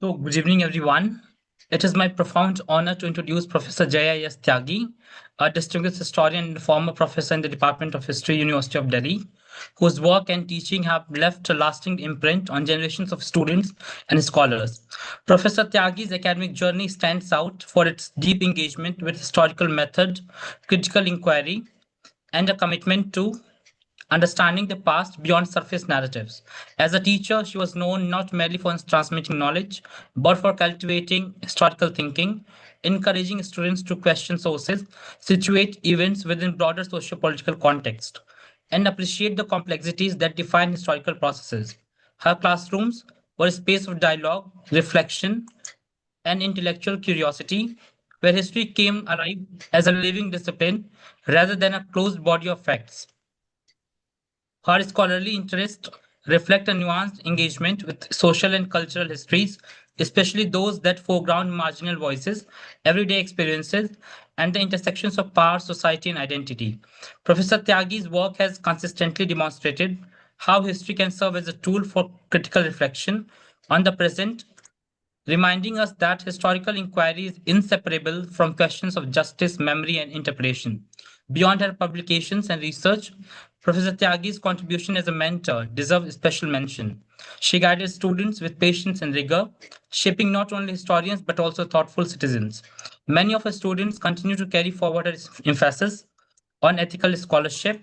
So, good evening, everyone. It is my profound honor to introduce Professor Jaya Tyagi, a distinguished historian and former professor in the Department of History, University of Delhi, whose work and teaching have left a lasting imprint on generations of students and scholars. Professor Tyagi's academic journey stands out for its deep engagement with historical method, critical inquiry, and a commitment to understanding the past beyond surface narratives. As a teacher, she was known not merely for transmitting knowledge, but for cultivating historical thinking, encouraging students to question sources, situate events within broader socio-political context, and appreciate the complexities that define historical processes. Her classrooms were a space of dialogue, reflection, and intellectual curiosity, where history came alive as a living discipline rather than a closed body of facts. Her scholarly interests reflect a nuanced engagement with social and cultural histories, especially those that foreground marginal voices, everyday experiences, and the intersections of power, society, and identity. Professor Tyagi's work has consistently demonstrated how history can serve as a tool for critical reflection on the present, reminding us that historical inquiry is inseparable from questions of justice, memory, and interpretation. Beyond her publications and research, Professor Tyagi's contribution as a mentor deserves special mention. She guided students with patience and rigor, shaping not only historians but also thoughtful citizens. Many of her students continue to carry forward her emphasis on ethical scholarship,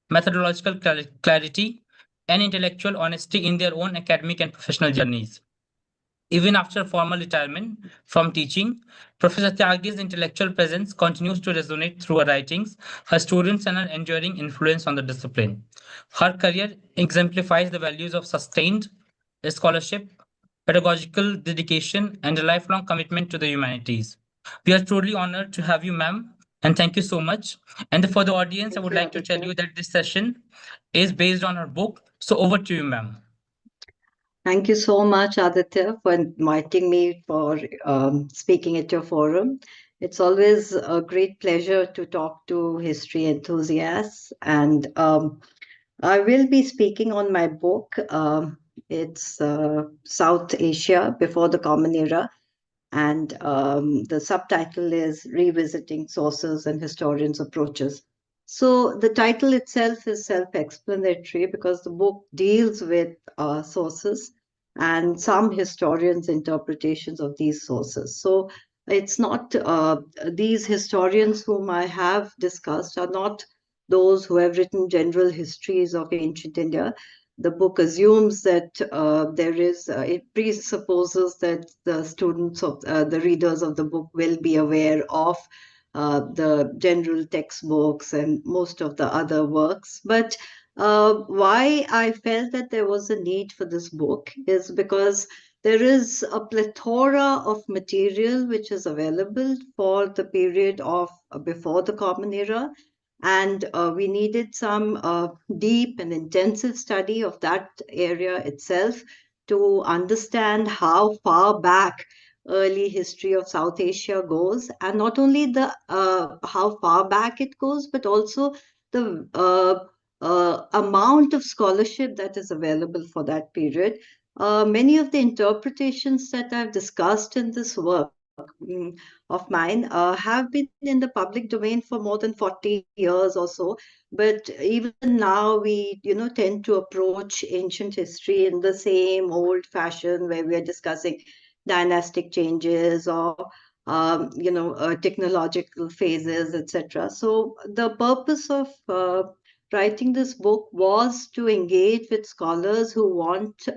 methodological clarity, and intellectual honesty in their own academic and professional journeys. Even after formal retirement from teaching, Professor Tyagi's intellectual presence continues to resonate through her writings, her students, and her enduring influence on the discipline. Her career exemplifies the values of sustained scholarship, pedagogical dedication, and a lifelong commitment to the humanities. We are truly honored to have you, ma'am, and thank you so much. And for the audience, I Thank would you, like to tell Aditya. you that this session is based on her book. So over to you, ma'am. Thank you so much, Aditya, for inviting me for speaking at your forum. It's always a great pleasure to talk to history enthusiasts, and I will be speaking on my book. It's South Asia Before the Common Era, and the subtitle is Revisiting Sources and Historians' Approaches. So the title itself is self-explanatory because the book deals with sources and some historians' interpretations of these sources. So it's not these historians whom I have discussed are not those who have written general histories of ancient India. The book assumes that it presupposes that the students of the readers of the book will be aware of the general textbooks and most of the other works. But why I felt that there was a need for this book is because there is a plethora of material which is available for the period of before the Common Era, and we needed some deep and intensive study of that area itself to understand how far back early history of South Asia goes, and not only the how far back it goes, but also the amount of scholarship that is available for that period. Many of the interpretations that I've discussed in this work of mine have been in the public domain for more than 40 years or so. But even now, we tend to approach ancient history in the same old fashion where we are discussing dynastic changes or technological phases, etc. So the purpose of writing this book was to engage with scholars who want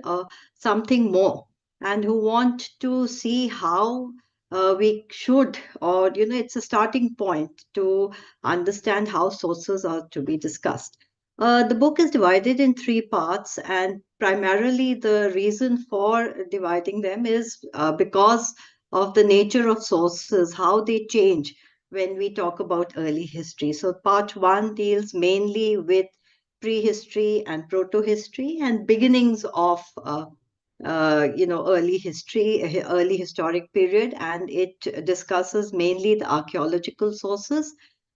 something more and who want to see how we should, or it's a starting point to understand how sources are to be discussed. The book is divided in three parts, and primarily the reason for dividing them is because of the nature of sources, how they change when we talk about early history. So, part one deals mainly with prehistory and proto-history and beginnings of early history, early historic period, and it discusses mainly the archaeological sources.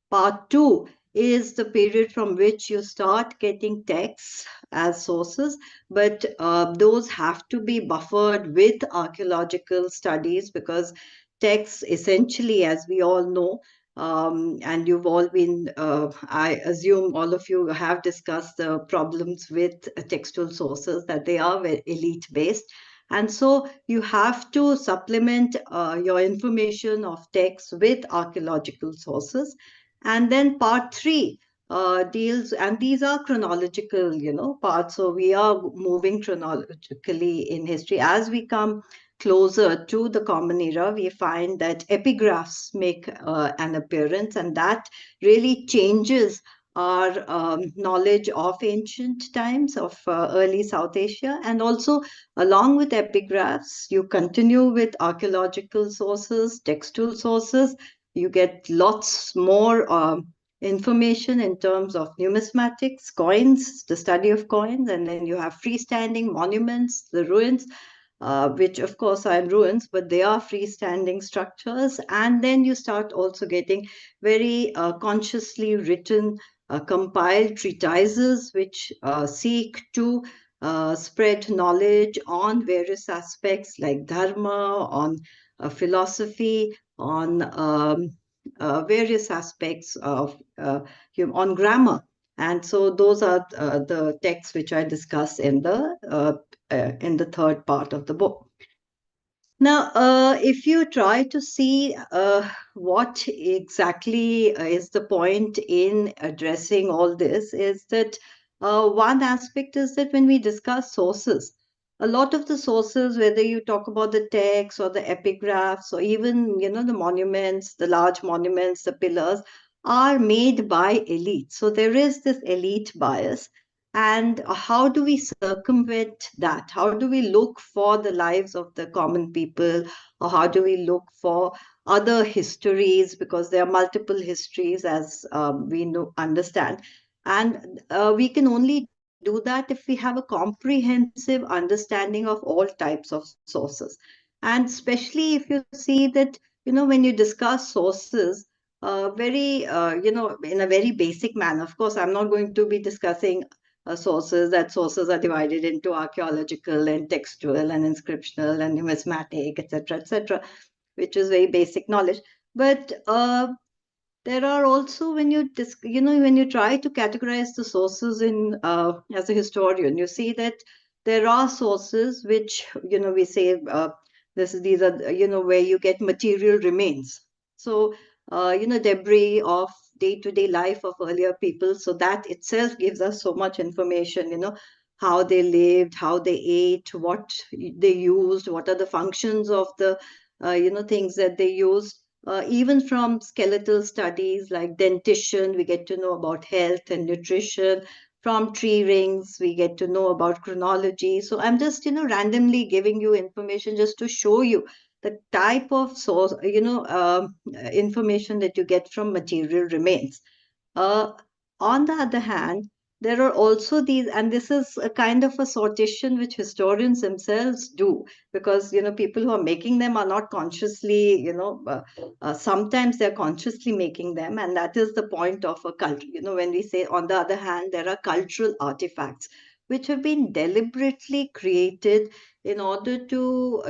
Part two is the period from which you start getting texts as sources, but those have to be buffered with archaeological studies, because texts essentially, as we all know, and you've all been, I assume all of you have discussed the problems with textual sources, that they are very elite based. And so you have to supplement your information of text with archaeological sources. And then part three deals, and these are chronological, parts. So we are moving chronologically in history. As we come closer to the Common Era, we find that epigraphs make an appearance, and that really changes our knowledge of ancient times, of early South Asia. And also, along with epigraphs, you continue with archaeological sources, textual sources. You get lots more information in terms of numismatics, coins, the study of coins, and then you have freestanding monuments, the ruins, which of course are in ruins, but they are freestanding structures. And then you start also getting very consciously written, compiled treatises which seek to spread knowledge on various aspects like dharma, on philosophy, on various aspects of on grammar. And so those are the texts which I discuss in the third part of the book. Now, if you try to see what exactly is the point in addressing all this, is that one aspect is that when we discuss sources, a lot of the sources, whether you talk about the texts or the epigraphs or even, the monuments, the large monuments, the pillars, are made by elite. So there is this elite bias. And how do we circumvent that? How do we look for the lives of the common people? Or how do we look for other histories? Because there are multiple histories, as we know, understand. And we can only do that if we have a comprehensive understanding of all types of sources. And especially if you see that, when you discuss sources, in a very basic manner. Of course, I'm not going to be discussing sources are divided into archaeological and textual and inscriptional and numismatic, etc., etc., which is very basic knowledge. But there are also, when when you try to categorize the sources in as a historian, you see that there are sources which, we say, these are, where you get material remains. So debris of day-to-day life of earlier people. So that itself gives us so much information, how they lived, how they ate, what they used, what are the functions of the things that they used. Even from skeletal studies like dentition, we get to know about health and nutrition. From tree rings, we get to know about chronology. So I'm just, randomly giving you information just to show you the type of source, information that you get from material remains. Uh, on the other hand, there are also these, and this is a kind of a sortition which historians themselves do, because people who are making them are not consciously, sometimes they're consciously making them, and that is the point of a culture. When we say, on the other hand, there are cultural artifacts which have been deliberately created in order to,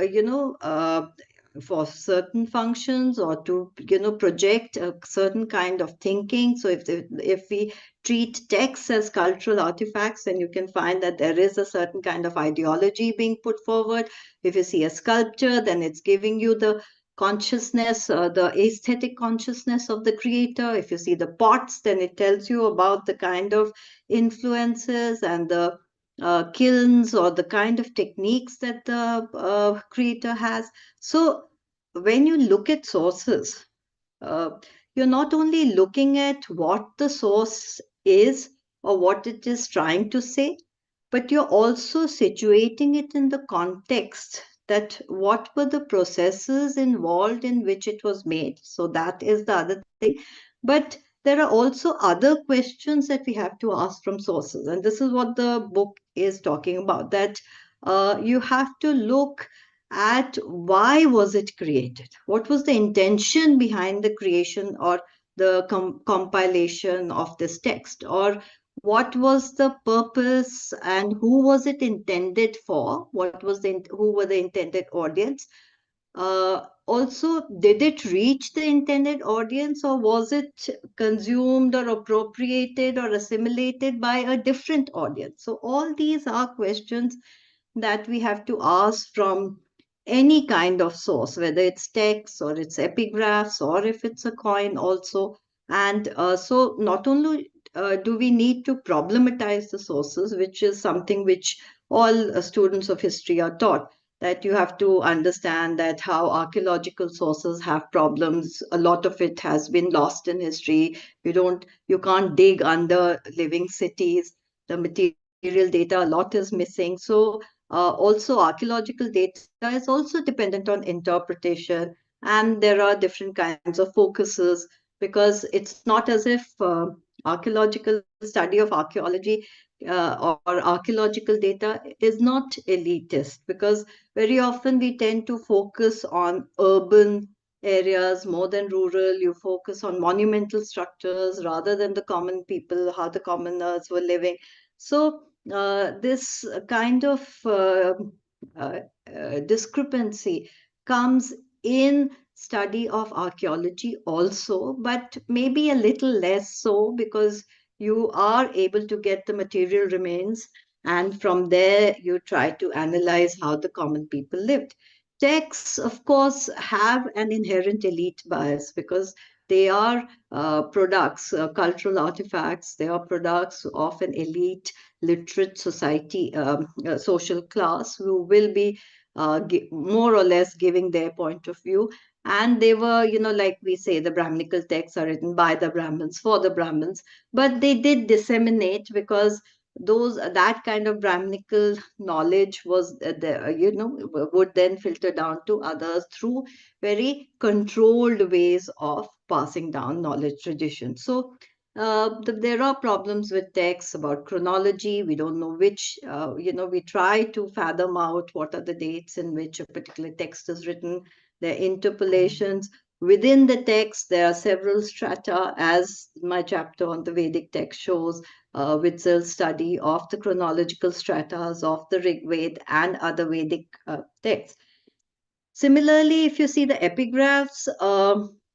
for certain functions, or to project a certain kind of thinking. So if we treat texts as cultural artifacts, then you can find that there is a certain kind of ideology being put forward. If you see a sculpture, then it's giving you the consciousness, the aesthetic consciousness of the creator. If you see the pots, then it tells you about the kind of influences and the kilns, or the kind of techniques that the creator has. So when you look at sources, uh, you're not only looking at what the source is or what it is trying to say, but you're also situating it in the context, that what were the processes involved in which it was made. So that is the other thing. But there are also other questions that we have to ask from sources. And this is what the book is talking about, that you have to look at why was it created? What was the intention behind the creation? Or the compilation of this text, or what was the purpose and who was it intended for? Who were the intended audience? Also, did it reach the intended audience, or was it consumed or appropriated or assimilated by a different audience? So, all these are questions that we have to ask from any kind of source, whether it's text or it's epigraphs or if it's a coin, also. And so, not only do we need to problematize the sources, which is something which all students of history are taught, that you have to understand that how archaeological sources have problems. A lot of it has been lost in history. You can't dig under living cities. The material data, a lot is missing. So also archaeological data is also dependent on interpretation, and there are different kinds of focuses, because it's not as if archaeological study of archaeology or archaeological data is not elitist, because very often we tend to focus on urban areas more than rural. You focus on monumental structures rather than the common people, how the commoners were living. So this kind of uh, discrepancy comes in study of archaeology also, but maybe a little less so, because you are able to get the material remains, and from there you try to analyze how the common people lived. Texts, of course, have an inherent elite bias, because they are products, cultural artifacts. They are products of an elite literate society, social class, who will be more or less giving their point of view. And they were, like we say, the Brahminical texts are written by the Brahmins for the Brahmins, but they did disseminate, because that kind of Brahminical knowledge was would then filter down to others through very controlled ways of passing down knowledge tradition. So there are problems with texts about chronology. We don't know which, we try to fathom out what are the dates in which a particular text is written. There are interpolations. Within the text, there are several strata, as my chapter on the Vedic text shows, Witzel's study of the chronological stratas of the Rig Veda and other Vedic texts. Similarly, if you see the epigraphs,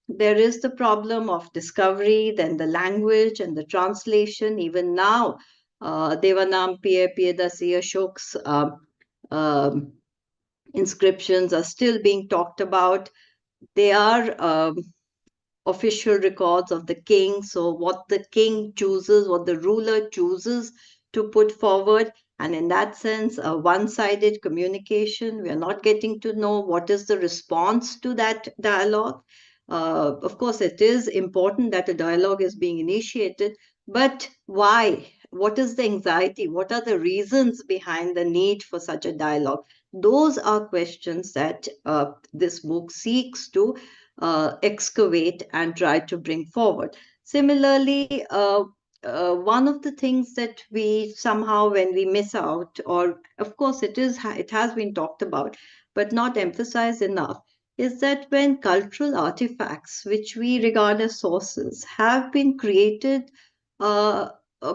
there is the problem of discovery, then the language and the translation. Even now, Devanam Piya Piyadasi Ashok's um, inscriptions are still being talked about. They are official records of the king. So, what the king chooses, what the ruler chooses to put forward. And in that sense, a one sided communication. We are not getting to know what is the response to that dialogue. Of course, it is important that a dialogue is being initiated, but why? What is the anxiety? What are the reasons behind the need for such a dialogue? Those are questions that this book seeks to excavate and try to bring forward. Similarly, one of the things that we somehow, when we miss out, or of course it has been talked about, but not emphasized enough, is that when cultural artifacts, which we regard as sources, have been created uh,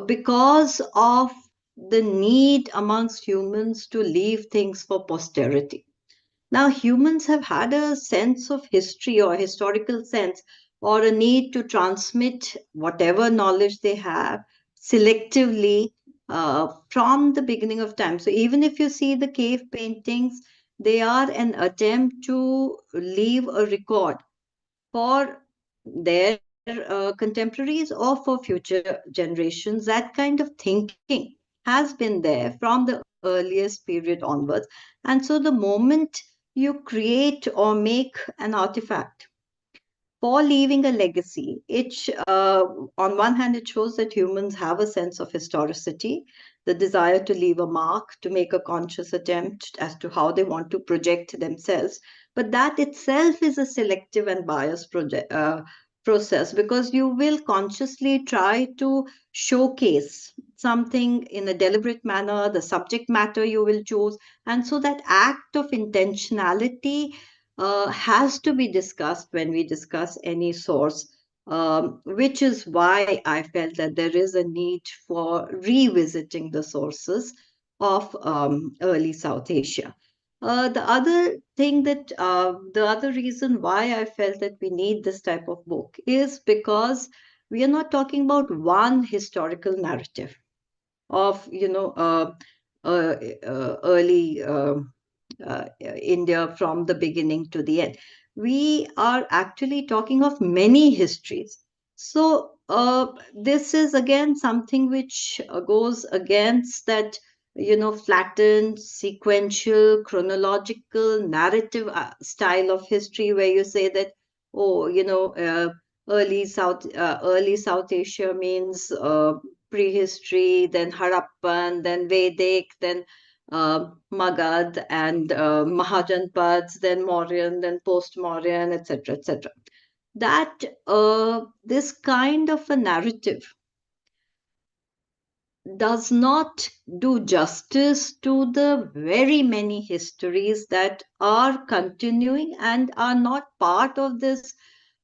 because of the need amongst humans to leave things for posterity. Now, humans have had a sense of history or historical sense, or a need to transmit whatever knowledge they have selectively from the beginning of time. So, even if you see the cave paintings, they are an attempt to leave a record for their contemporaries or for future generations. That kind of thinking has been there from the earliest period onwards. And so the moment you create or make an artifact for leaving a legacy, on one hand, it shows that humans have a sense of historicity, the desire to leave a mark, to make a conscious attempt as to how they want to project themselves. But that itself is a selective and biased process, because you will consciously try to showcase something in a deliberate manner, the subject matter you will choose. And so that act of intentionality has to be discussed when we discuss any source. which is why I felt that there is a need for revisiting the sources of early South Asia. The other reason why I felt that we need this type of book is because we are not talking about one historical narrative of, early India from the beginning to the end. We are actually talking of many histories. So, this is again something which goes against that, flattened, sequential, chronological, narrative style of history, where you say that, oh, early South Asia means prehistory, then Harappan, then Vedic, then Magad and Mahajanpads, then Mauryan, then post-Mauryan, etc., etc. That this kind of a narrative does not do justice to the very many histories that are continuing and are not part of this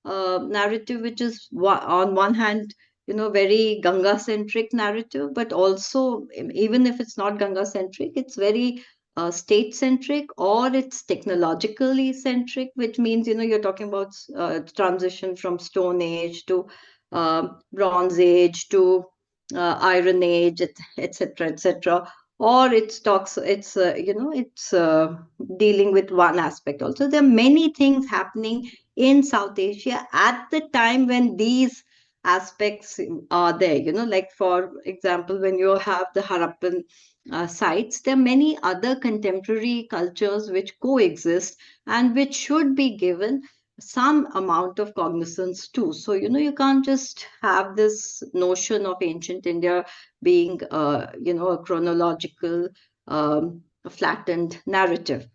narrative, which is on one hand, very Ganga centric narrative, but also, even if it's not Ganga centric, it's very state centric, or it's technologically centric, which means, you're talking about transition from Stone Age to Bronze Age to Iron Age, etc., etc. Or it's dealing with one aspect also. There are many things happening in South Asia at the time when these aspects are there. Like for example, when you have the Harappan sites, there are many other contemporary cultures which coexist and which should be given some amount of cognizance too. So, you can't just have this notion of ancient India being, a chronological, flattened narrative.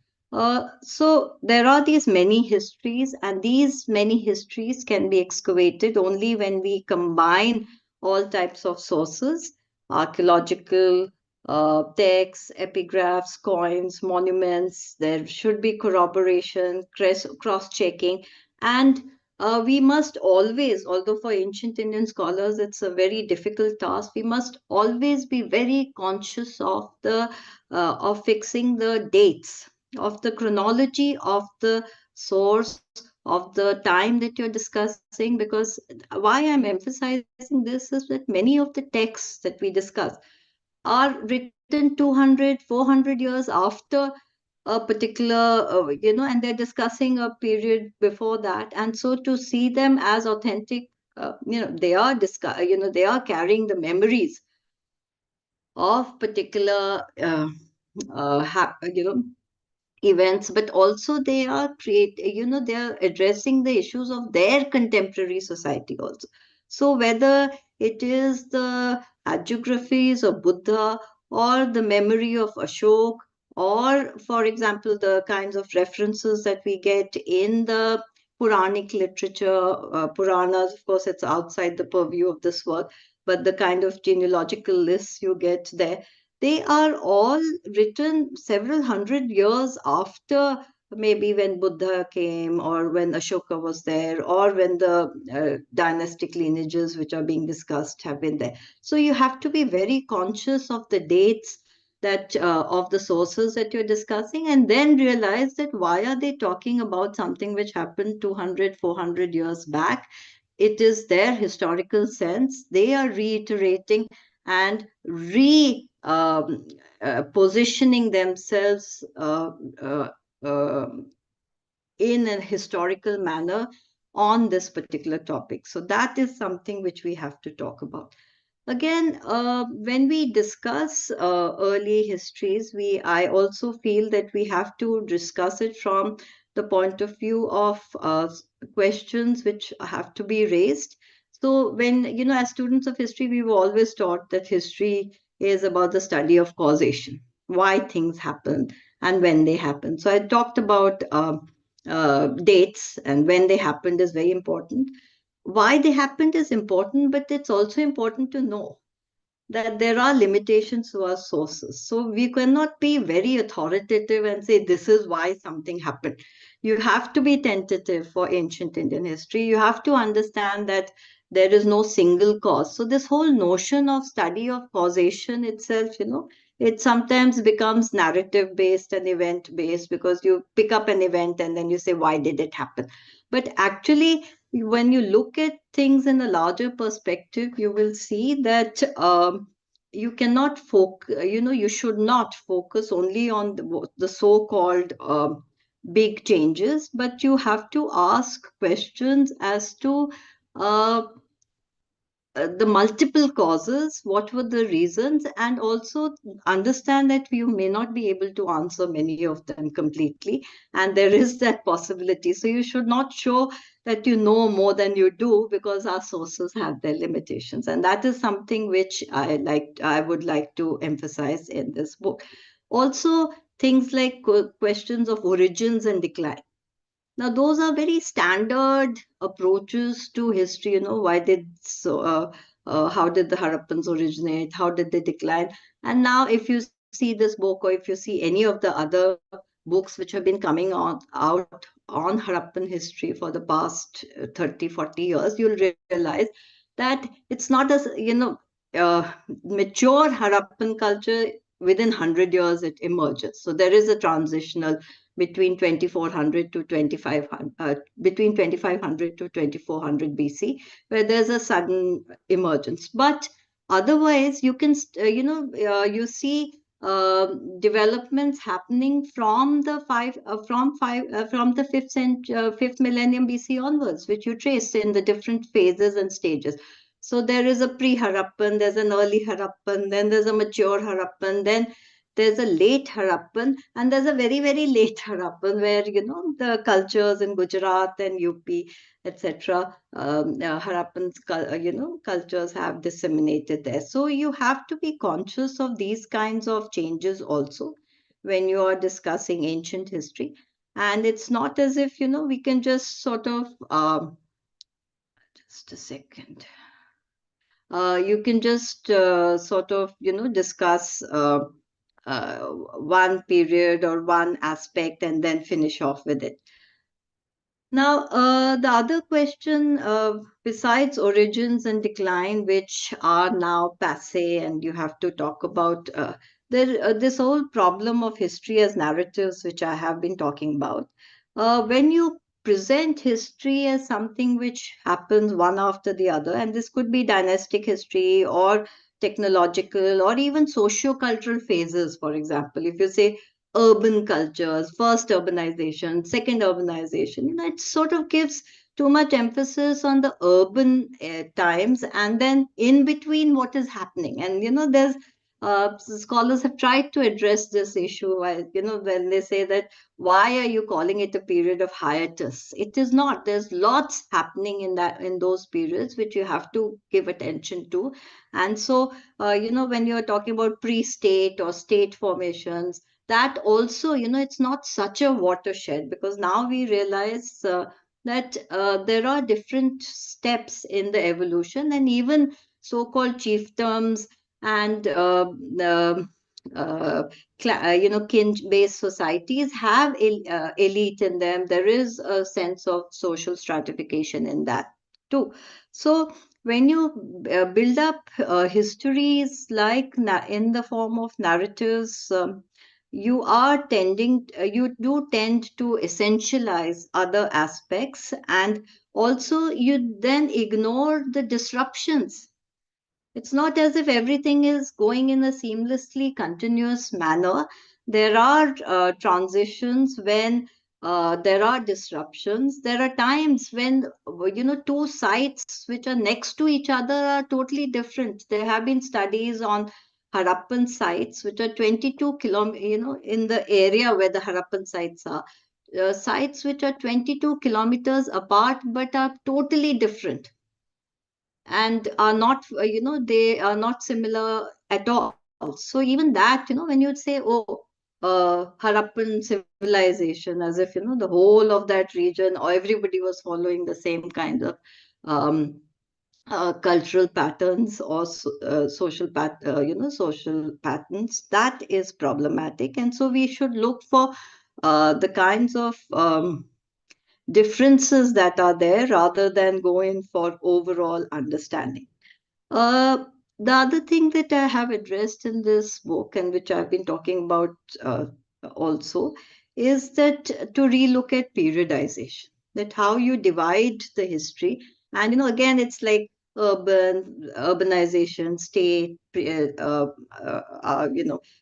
So there are these many histories, and these many histories can be excavated only when we combine all types of sources, archaeological, texts, epigraphs, coins, monuments. There should be corroboration, cross checking, and we must always, although for ancient Indian scholars it's a very difficult task, we must always be very conscious of fixing the dates, of the chronology of the source, of the time that you're discussing. Because why I'm emphasizing this is that many of the texts that we discuss are written 200, 400 years after a particular, and they're discussing a period before that. And so to see them as authentic, they are carrying the memories of particular, events, but also they are addressing the issues of their contemporary society also. So whether it is the hagiographies of Buddha, or the memory of Ashok, or for example the kinds of references that we get in the Puranic literature, Puranas, of course it's outside the purview of this work, but the kind of genealogical lists you get there, they are all written several hundred years after, maybe when Buddha came, or when Ashoka was there, or when the dynastic lineages which are being discussed have been there. So you have to be very conscious of the dates, that of the sources that you're discussing, and then realize that why are they talking about something which happened 200, 400 years back. It is their historical sense. They are reiterating and re positioning themselves uh, uh, in a historical manner on this particular topic. So that is something which we have to talk about. Again, when we discuss early histories, I also feel that we have to discuss it from the point of view of questions which have to be raised. So when, as students of history, we were always taught that history is about the study of causation, why things happen and when they happen. So I talked about dates, and when they happened is very important. Why they happened is important, but it's also important to know. that there are limitations to our sources. So we cannot be very authoritative and say this is why something happened. You have to be tentative for ancient Indian history. You have to understand that there is no single cause. So this whole notion of study of causation itself, it sometimes becomes narrative based and event based, because you pick up an event and then you say, why did it happen? But actually, when you look at things in a larger perspective, you will see that you cannot focus, you should not focus only on the so-called big changes, but you have to ask questions as to uh, the multiple causes, what were the reasons, and also understand that you may not be able to answer many of them completely, and there is that possibility. So you should not show that you know more than you do, because our sources have their limitations, and that is something which I would like to emphasize in this book. Also, things like questions of origins and decline. Now, those are very standard approaches to history. How did the Harappans originate? How did they decline? And now, if you see this book, or if you see any of the other books which have been coming out on Harappan history for the past 30, 40 years, you'll realize that it's not as, mature Harappan culture. Within 100 years, it emerges. So there is a transitional between 2400 to 2500, between 2500 to 2400 BC, where there's a sudden emergence. But otherwise, you can, you see developments happening from the from the fifth millennium BC onwards, which you trace in the different phases and stages. So there is a pre-Harappan, there's an early Harappan, then there's a mature Harappan, then there's a late Harappan, and there's a very, very late Harappan, where, the cultures in Gujarat and UP, etc., Harappan's, cultures have disseminated there. So you have to be conscious of these kinds of changes also when you are discussing ancient history. And it's not as if, we can just sort of, just a second. You can just sort of, discuss one period or one aspect and then finish off with it. Now, the other question, besides origins and decline, which are now passe, and you have to talk about this whole problem of history as narratives, which I have been talking about. When you present history as something which happens one after the other, and this could be dynastic history or technological or even socio-cultural phases, for example, if you say urban cultures, first urbanization, second urbanization. It sort of gives too much emphasis on the urban times, and then in between what is happening. And, there's scholars have tried to address this issue, when they say that, why are you calling it a period of hiatus? It is not. There's lots happening in those periods which you have to give attention to. And so, when you're talking about pre-state or state formations, that also, it's not such a watershed, because now we realize that there are different steps in the evolution, and even so-called chiefdoms and uh, kin-based societies have elite in them. There is a sense of social stratification in that too. So when you build up histories like in the form of narratives, you do tend to essentialize other aspects, and also you then ignore the disruptions. It's not as if everything is going in a seamlessly continuous manner. There are transitions when there are disruptions. There are times when, two sites which are next to each other are totally different. There have been studies on Harappan sites which are 22 kilometers, in the area where the Harappan sites are. Sites which are 22 kilometers apart but are totally different, and are not, they are not similar at all. So even that, when you'd say, oh, Harappan civilization, as if, the whole of that region or everybody was following the same kind of um, cultural patterns or social patterns, that is problematic. And so we should look for the kinds of differences that are there rather than going for overall understanding. uh, the other thing that I have addressed in this book, and which I've been talking about uh, also, is that to relook at periodization, that how you divide the history. And, again, it's like urbanization, state,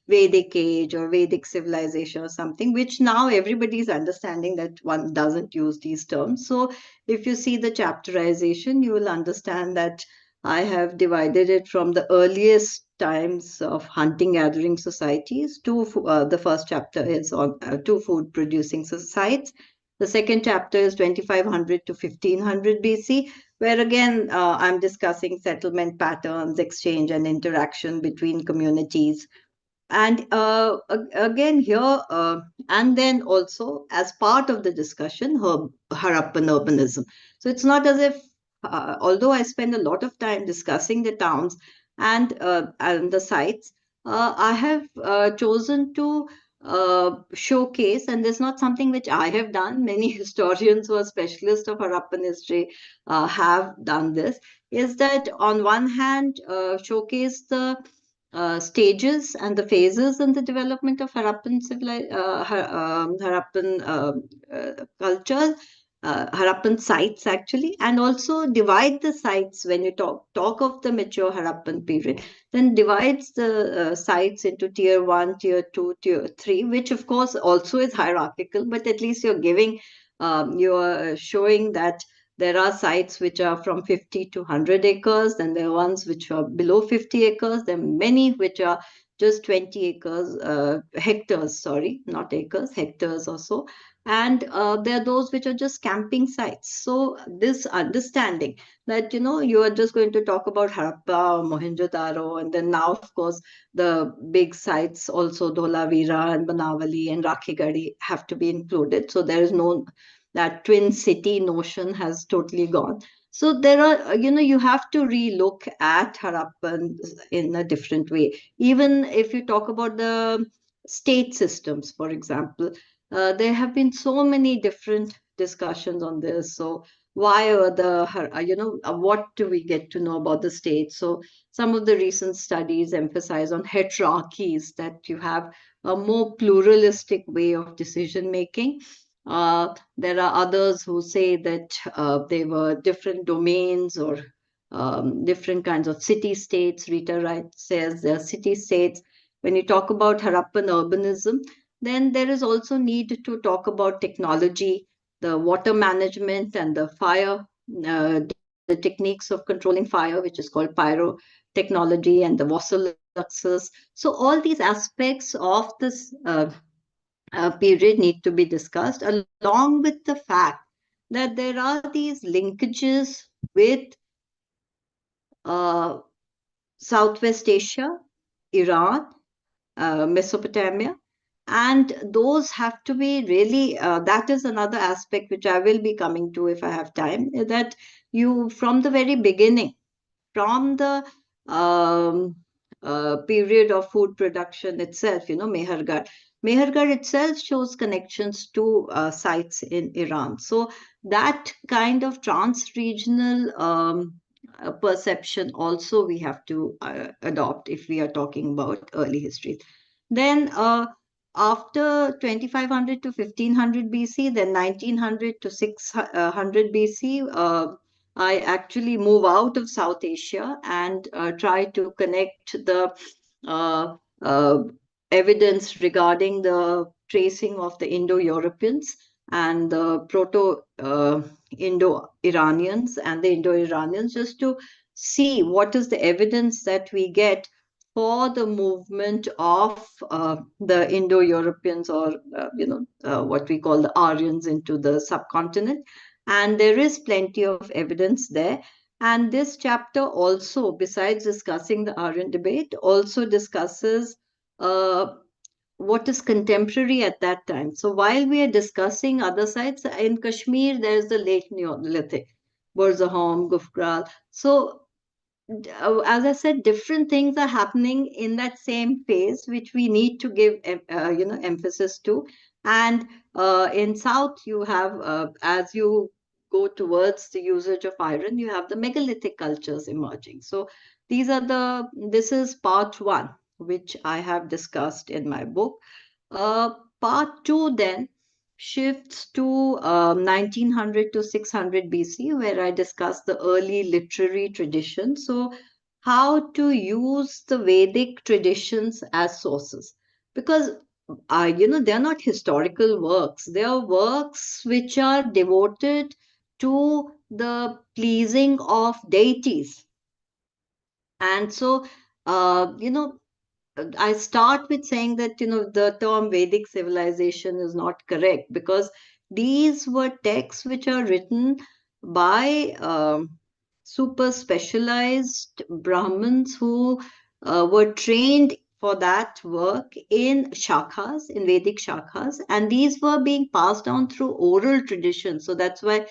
Vedic age or Vedic civilization or something, which now everybody is understanding that one doesn't use these terms. So if you see the chapterization, you will understand that I have divided it from the earliest times of hunting gathering societies to the first chapter is on two food producing societies. The second chapter is 2500 to 1500 BC, where again I'm discussing settlement patterns, exchange, and interaction between communities. And again here, and then also as part of the discussion, Harappan urbanism. So it's not as if, although I spend a lot of time discussing the towns and the sites, I have chosen to showcase, and there's not something which I have done. Many historians who are specialists of Harappan history have done this. Is that on one hand, showcase the stages and the phases in the development of Harappan culture, Harappan sites actually, and also divide the sites when you talk of the mature Harappan period. Then divides the sites into tier one, tier two, tier three, which of course also is hierarchical, but at least you're giving, you're showing that there are sites which are from 50 to 100 acres, then there are ones which are below 50 acres, there are many which are just 20 acres, hectares, sorry, not acres, hectares or so. And there are those which are just camping sites. So, this understanding that, you are just going to talk about Harappa or Mohenjo-daro, and then now, of course, the big sites also, Dholavira and Banavali and Rakhigadi, have to be included. So, there is no, that twin city notion has totally gone. So there are, you have to relook at Harappan in a different way. Even if you talk about the state systems, for example, there have been so many different discussions on this. So why are what do we get to know about the state? So some of the recent studies emphasize on heterarchies, that you have a more pluralistic way of decision making. There are others who say that they were different domains or different kinds of city states. Rita Wright says they are city states. When you talk about Harappan urbanism, then there is also need to talk about technology, the water management, and the fire, the techniques of controlling fire, which is called pyrotechnology, and the wasserluxes. So all these aspects of this period need to be discussed, along with the fact that there are these linkages with uh, Southwest Asia, Iran, Mesopotamia. And those have to be really, that is another aspect which I will be coming to if I have time, that you, from the very beginning, from the um, period of food production itself, Mehergarh. Mehergarh itself shows connections to sites in Iran. So that kind of trans-regional perception also we have to adopt if we are talking about early history. Then after 2500 to 1500 BC, then 1900 to 600 BC, I actually move out of South Asia and try to connect the uh, uh, evidence regarding the tracing of the Indo-Europeans and the Proto-Indo-Iranians and the Indo-Iranians, just to see what is the evidence that we get for the movement of the Indo-Europeans, or what we call the Aryans, into the subcontinent. And there is plenty of evidence there. And this chapter also, besides discussing the Aryan debate, also discusses uh, what is contemporary at that time. So while we are discussing other sites in Kashmir, there is the late Neolithic. Burzahom, Gufral. So as I said, different things are happening in that same phase, which we need to give, emphasis to. And in South, you have, as you go towards the usage of iron, you have the megalithic cultures emerging. So this is part one, which I have discussed in my book. Uh, Part two then shifts to 1900 to 600 BC, where I discuss the early literary tradition. So, how to use the Vedic traditions as sources. Because, they're not historical works, they are works which are devoted to the pleasing of deities. And so, I start with saying that the term Vedic civilization is not correct, because these were texts which are written by super specialized Brahmins who were trained for that work in shakhas, in Vedic shakhas, and these were being passed down through oral tradition. So that's why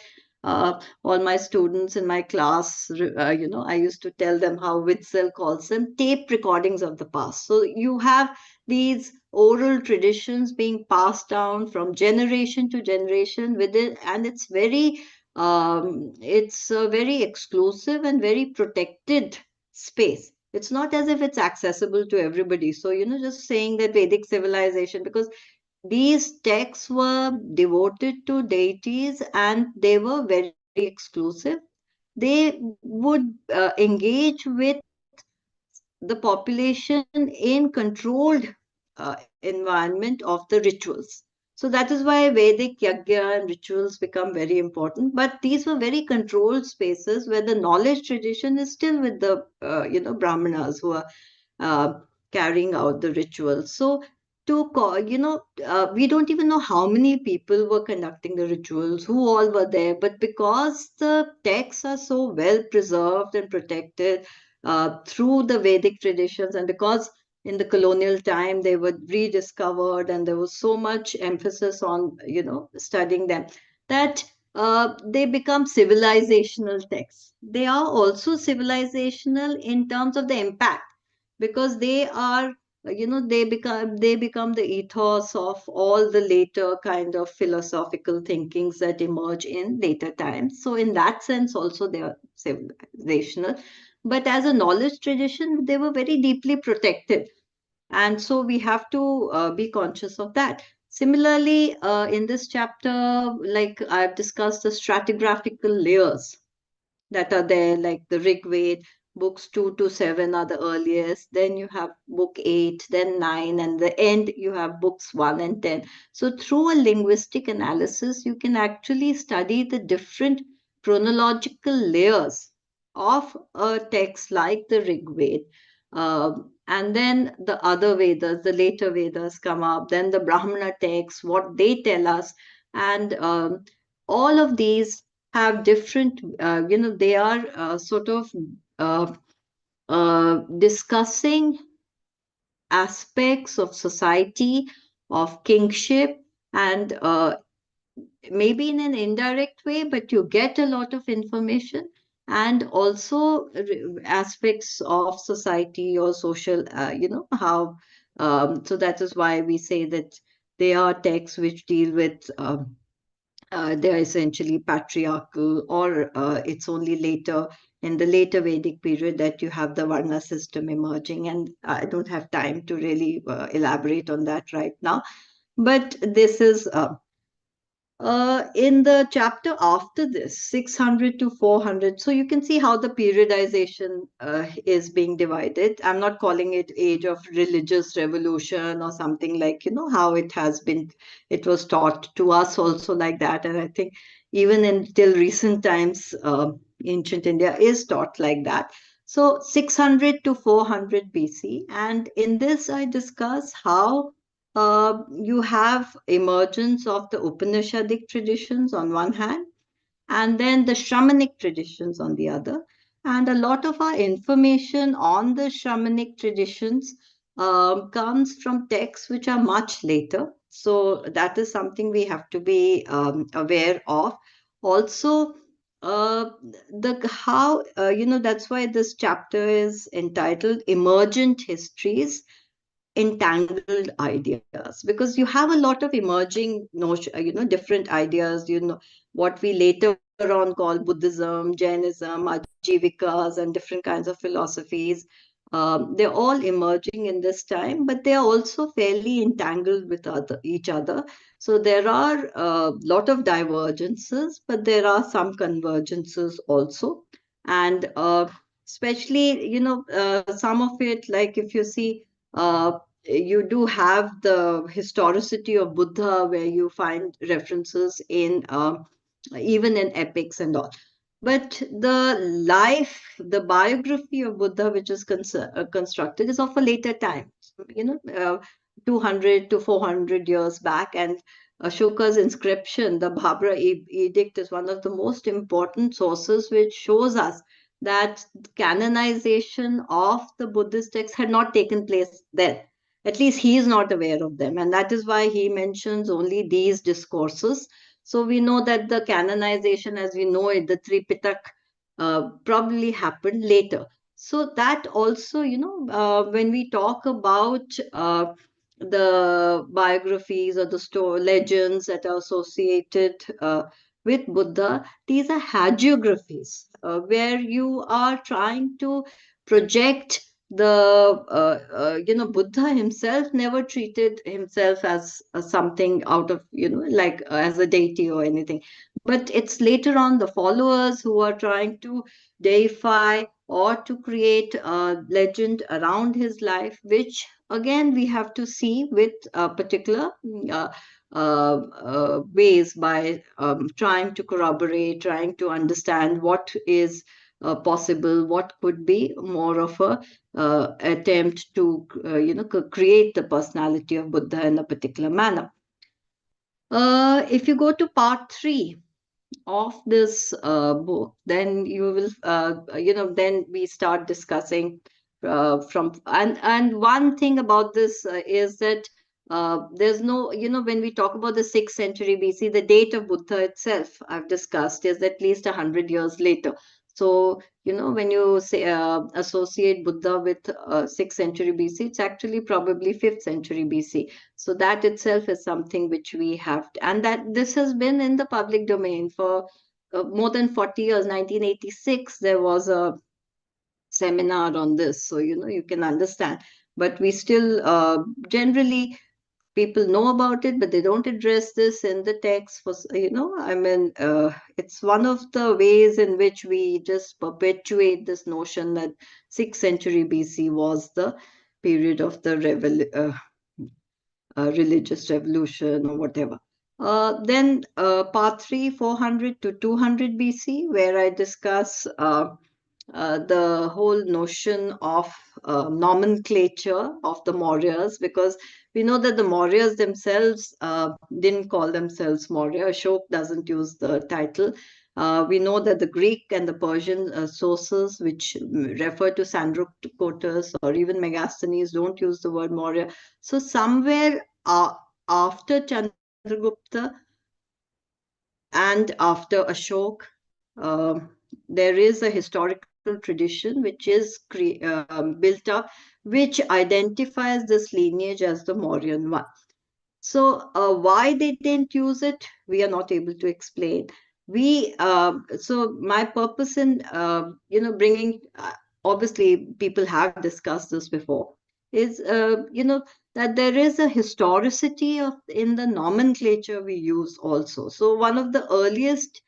all my students in my class, I used to tell them how Witzel calls them tape recordings of the past. So you have these oral traditions being passed down from generation to generation within, and it's a very exclusive and very protected space. It's not as if it's accessible to everybody. So, just saying that Vedic civilization, because these texts were devoted to deities and they were very exclusive. They would engage with the population in controlled environment of the rituals. So that is why Vedic yagya and rituals become very important. But these were very controlled spaces where the knowledge tradition is still with the brahmanas who are uh, carrying out the rituals. So we don't even know how many people were conducting the rituals, who all were there. But because the texts are so well preserved and protected through the Vedic traditions, and because in the colonial time they were rediscovered, and there was so much emphasis on studying them, that they become civilizational texts. They are also civilizational in terms of the impact, because they are they become the ethos of all the later kind of philosophical thinkings that emerge in later times. So in that sense also they are civilizational, but as a knowledge tradition they were very deeply protected, and so we have to be conscious of that. Similarly, in this chapter, like I've discussed the stratigraphical layers that are there, like the Rig Veda, books 2 to 7 are the earliest. Then you have book 8, then 9, and the end you have books 1 and 10. So, through a linguistic analysis, you can actually study the different chronological layers of a text like the Rig Veda. And then the other Vedas, the later Vedas come up, then the Brahmana texts, what they tell us. And all of these have different, they are sort of uh, discussing aspects of society, of kingship, and maybe in an indirect way, but you get a lot of information, and also aspects of society or social, how. So that is why we say that they are texts which deal with. They're essentially patriarchal, or it's only later in the later Vedic period that you have the Varna system emerging. And I don't have time to really elaborate on that right now. But this is in the chapter after this, 600 to 400, so you can see how the periodization is being divided. I'm not calling it age of religious revolution or something, like, how it has been, it was taught to us also like that. And I think even until recent times, ancient India is taught like that. So 600 to 400 BC. And in this, I discuss how you have emergence of the Upanishadic traditions on one hand, and then the Shramanic traditions on the other. And a lot of our information on the Shramanic traditions comes from texts which are much later. So that is something we have to be aware of. Also, uh, the how that's why this chapter is entitled Emergent Histories, Entangled Ideas, because you have a lot of emerging notion, different ideas, what we later on call Buddhism, Jainism, Ajivikas, and different kinds of philosophies. They're all emerging in this time, but they are also fairly entangled with each other. So there are a lot of divergences, but there are some convergences also. And especially, some of it, like if you see, you do have the historicity of Buddha, where you find references in even in epics and all. But the life, the biography of Buddha, which is constructed, is of a later time, 200 to 400 years back. And Ashoka's inscription, the Bhabra Edict, is one of the most important sources which shows us that canonization of the Buddhist texts had not taken place then. At least he is not aware of them. And that is why he mentions only these discourses. So we know that the canonization, as we know it, the Tripitak, probably happened later. So that also, when we talk about the biographies or the legends that are associated with Buddha, these are hagiographies, where you are trying to project Buddha himself never treated himself as something out of, like as a deity or anything. But it's later on the followers who are trying to deify or to create a legend around his life, which again we have to see with particular ways, by trying to corroborate, trying to understand what is possible, what could be more of a attempt to create the personality of Buddha in a particular manner. If you go to part 3 of this book, then you will, then we start discussing from and one thing about this is that there's no, when we talk about the 6th century BC, the date of Buddha itself, I've discussed, is at least 100 years later. So, when you say associate Buddha with 6th century BC, it's actually probably 5th century BC. So that itself is something which we have and that this has been in the public domain for more than 40 years. 1986, there was a seminar on this, so you can understand. But we still generally, people know about it, but they don't address this in the text. For I mean, it's one of the ways in which we just perpetuate this notion that 6th century BC was the period of the religious revolution or whatever. Then part 3, 400 to 200 BC, where I discuss the whole notion of nomenclature of the Mauryas, because we know that the Mauryas themselves didn't call themselves Maurya. Ashok doesn't use the title. We know that the Greek and the Persian sources, which refer to Sandrocotus or even Megasthenes, don't use the word Maurya. So somewhere after Chandragupta and after Ashok, uh, there is a historical tradition which is built up, which identifies this lineage as the Mauryan one. So why they didn't use it, we are not able to explain. So my purpose in bringing, obviously people have discussed this before, is that there is a historicity in the nomenclature we use also. So one of the earliest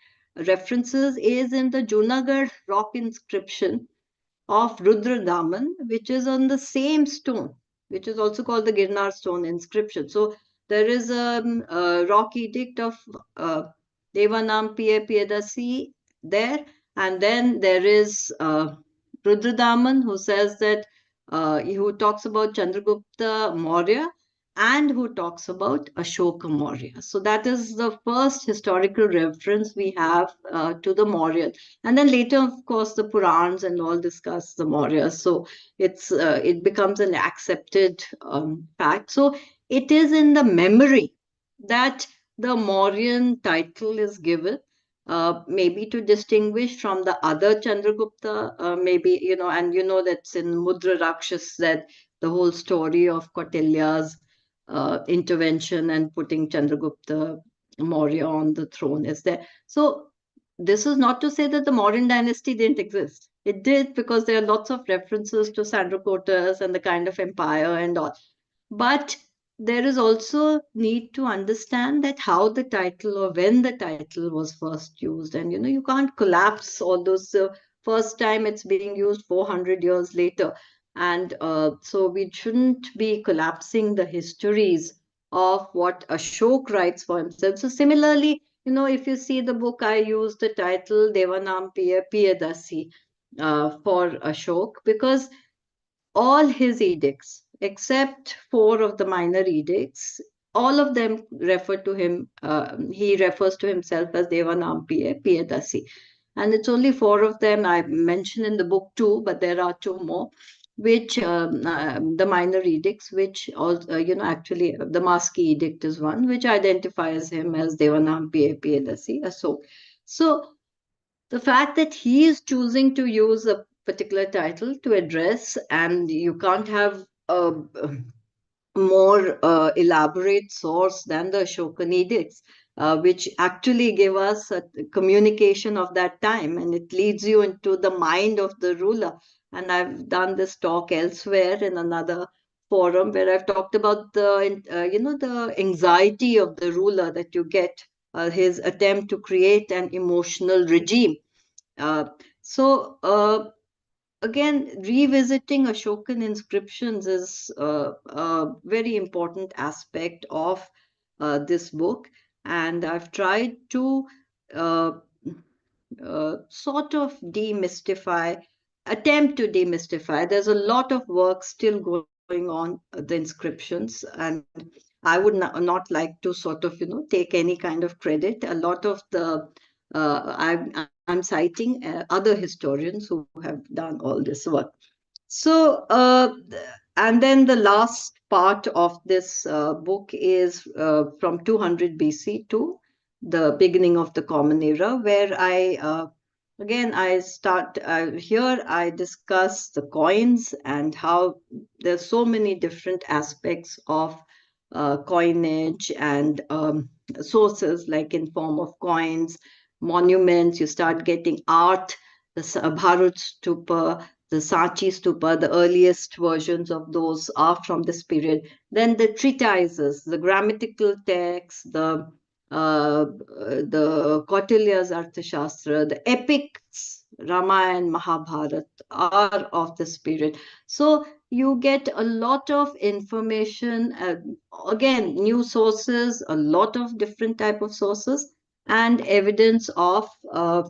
references is in the Junagadh rock inscription of Rudradaman, which is on the same stone, which is also called the Girnar stone inscription. So there is a rock edict of Devanam Piya Piyadasi there, and then there is Rudradaman, who says that who talks about Chandragupta Maurya and who talks about Ashoka Maurya. So that is the first historical reference we have to the Maurya. And then later, of course, the Purans and all discuss the Mauryas. So it becomes an accepted fact. So it is in the memory that the Mauryan title is given. maybe to distinguish from the other Chandragupta, maybe, and that's in Mudra Rakshas, that the whole story of Kautilya's intervention and putting Chandragupta Maurya on the throne is there. So this is not to say that the Mauryan dynasty didn't exist. It did, because there are lots of references to Sandrakotas and the kind of empire and all. But there is also need to understand that how the title or when the title was first used. And you can't collapse all those. First time it's being used 400 years later. And so we shouldn't be collapsing the histories of what Ashok writes for himself. So similarly, if you see the book, I use the title Devanam Piyadasi for Ashok, because all his edicts, except four of the minor edicts, all of them refer to him. He refers to himself as Devanampiye Piyadasi. And it's only four of them I mentioned in the book too, but there are two more, which the minor edicts, which also, actually the Maski edict is one, which identifies him as Devanampiye Piyadasi. So the fact that he is choosing to use a particular title to address, and you can't have a more elaborate source than the Ashokan edicts, which actually give us a communication of that time, and it leads you into the mind of the ruler. And I've done this talk elsewhere in another forum where I've talked about the anxiety of the ruler that you get, his attempt to create an emotional regime. uh, so again, revisiting Ashokan inscriptions is a very important aspect of this book, and I've tried to uh, sort of attempt to demystify. There's a lot of work still going on, the inscriptions, and I would not like to sort of, take any kind of credit. A lot of the I'm citing other historians who have done all this work. So, and then the last part of this book is from 200 BC to the beginning of the Common Era, where again, I start here, I discuss the coins and how there's so many different aspects of coinage and sources, like in form of coins, monuments. You start getting art, the Bharut Stupa, the Sachi Stupa, the earliest versions of those are from this period. Then the treatises, the grammatical texts, the Kautilya's Arthashastra, the epics, Ramayana, Mahabharata, are of this period. So you get a lot of information, again, new sources, a lot of different type of sources, and evidence of a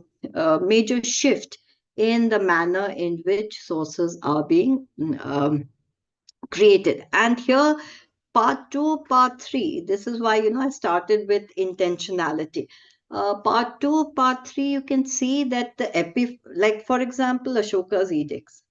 major shift in the manner in which sources are being created. And here, part two, part three, this is why, I started with intentionality. Part two, part three, you can see that like for example, Ashoka's edicts,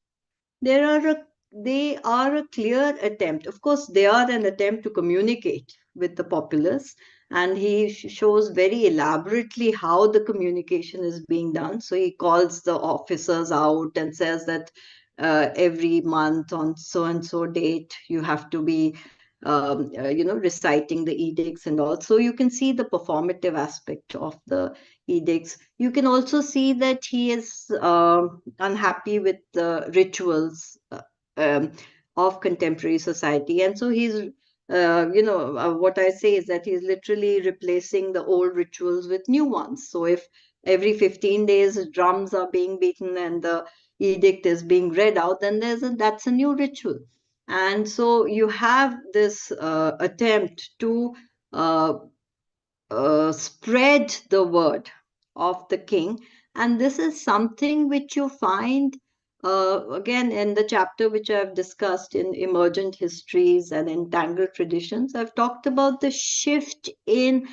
there are a, they are a clear attempt. Of course, they are an attempt to communicate with the populace, and he shows very elaborately how the communication is being done. So he calls the officers out and says that every month on so and so date you have to be reciting the edicts and all. So you can see the performative aspect of the edicts. You can also see that he is unhappy with the rituals um, of contemporary society. And so what I say is that he's literally replacing the old rituals with new ones. So if every 15 days drums are being beaten and the edict is being read out, then that's a new ritual. And so you have this attempt to uh, spread the word of the king. And this is something which you find again in the chapter which I've discussed in emergent histories and entangled traditions. I've talked about the shift in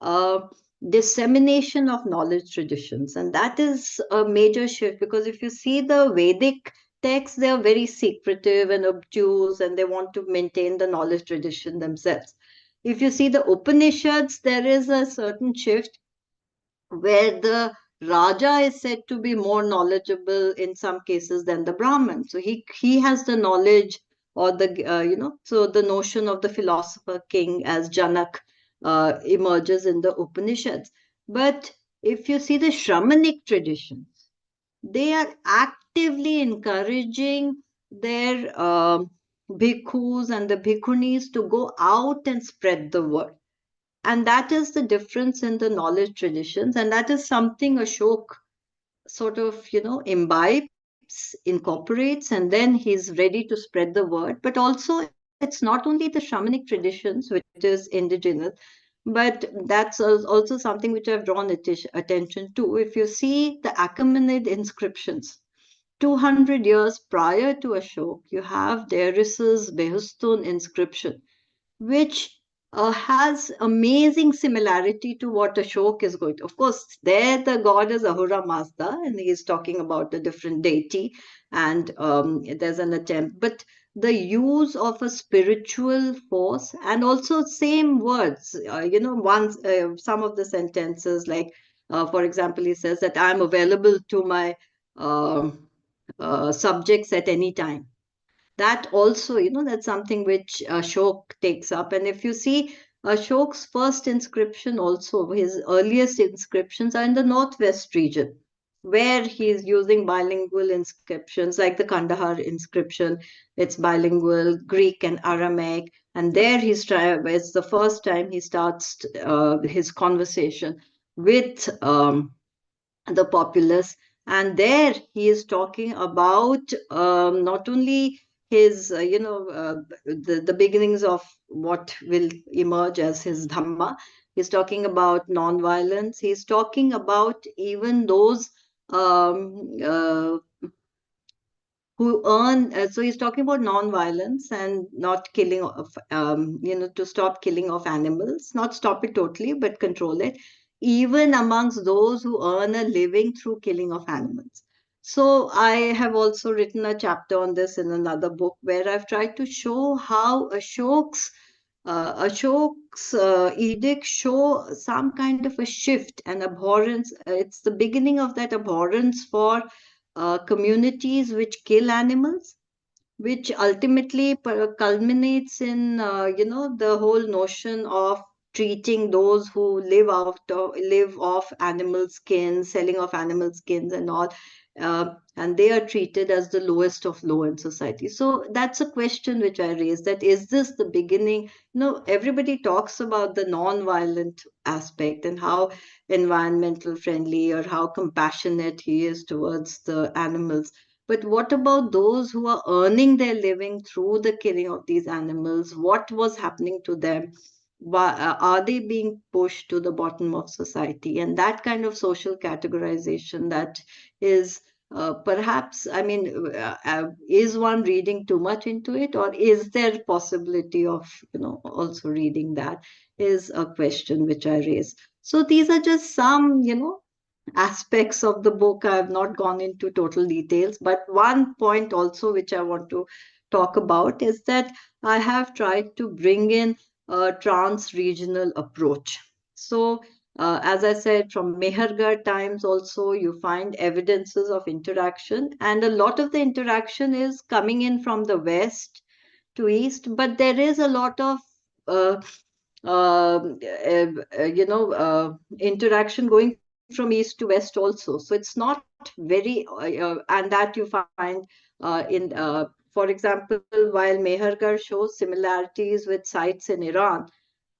uh, dissemination of knowledge traditions. And that is a major shift, because if you see the Vedic texts, they are very secretive and obtuse, and they want to maintain the knowledge tradition themselves. If you see the Upanishads, there is a certain shift where the Raja is said to be more knowledgeable in some cases than the Brahman. So he has the knowledge, or the so the notion of the philosopher king as Janak emerges in the Upanishads. But if you see the Shramanic traditions, they are actively encouraging their bhikkhus and the bhikkhunis to go out and spread the word. And that is the difference in the knowledge traditions, and that is something Ashok sort of imbibes, incorporates, and then he's ready to spread the word. But also, it's not only the Shamanic traditions, which is indigenous, but that's also something which I've drawn attention to. If you see the Achaemenid inscriptions 200 years prior to Ashok, you have Darius's Behistun inscription, which has amazing similarity to what Ashok is going to. Of course, there the god is Ahura Mazda, and he is talking about a different deity, and there's an attempt. But the use of a spiritual force, and also same words, once some of the sentences, like, for example, he says that I'm available to my subjects at any time. That also, that's something which Ashok takes up. And if you see Ashok's first inscription, also his earliest inscriptions are in the northwest region, where he's using bilingual inscriptions, like the Kandahar inscription. It's bilingual Greek and Aramaic, and there it's the first time he starts his conversation with the populace. And there he is talking about not only his the beginnings of what will emerge as his dhamma. He's talking about non-violence. He's talking about even those who earn, so he's talking about non-violence and not killing of to stop killing of animals, not stop it totally but control it, even amongst those who earn a living through killing of animals. So I have also written a chapter on this in another book, where I've tried to show how Ashok's edicts show some kind of a shift and abhorrence. It's the beginning of that abhorrence for communities which kill animals, which ultimately culminates in the whole notion of treating those who live off animal skins, selling of animal skins and all, and they are treated as the lowest of low in society. So that's a question which I raised, that is this the beginning? Everybody talks about the non-violent aspect and how environmental friendly or how compassionate he is towards the animals, but what about those who are earning their living through the killing of these animals? What was happening to them? Are they being pushed to the bottom of society? And that kind of social categorization, that is perhaps, I mean, is one reading too much into it, or is there possibility of, also reading that, is a question which I raise. So these are just some, aspects of the book. I have not gone into total details, but one point also which I want to talk about is that I have tried to bring in a trans-regional approach. So, as I said, from Mehergarh times also, you find evidences of interaction, and a lot of the interaction is coming in from the west to east, but there is a lot of uh, interaction going from east to west also. So it's not very, and that you find for example, while Mehergarh shows similarities with sites in Iran,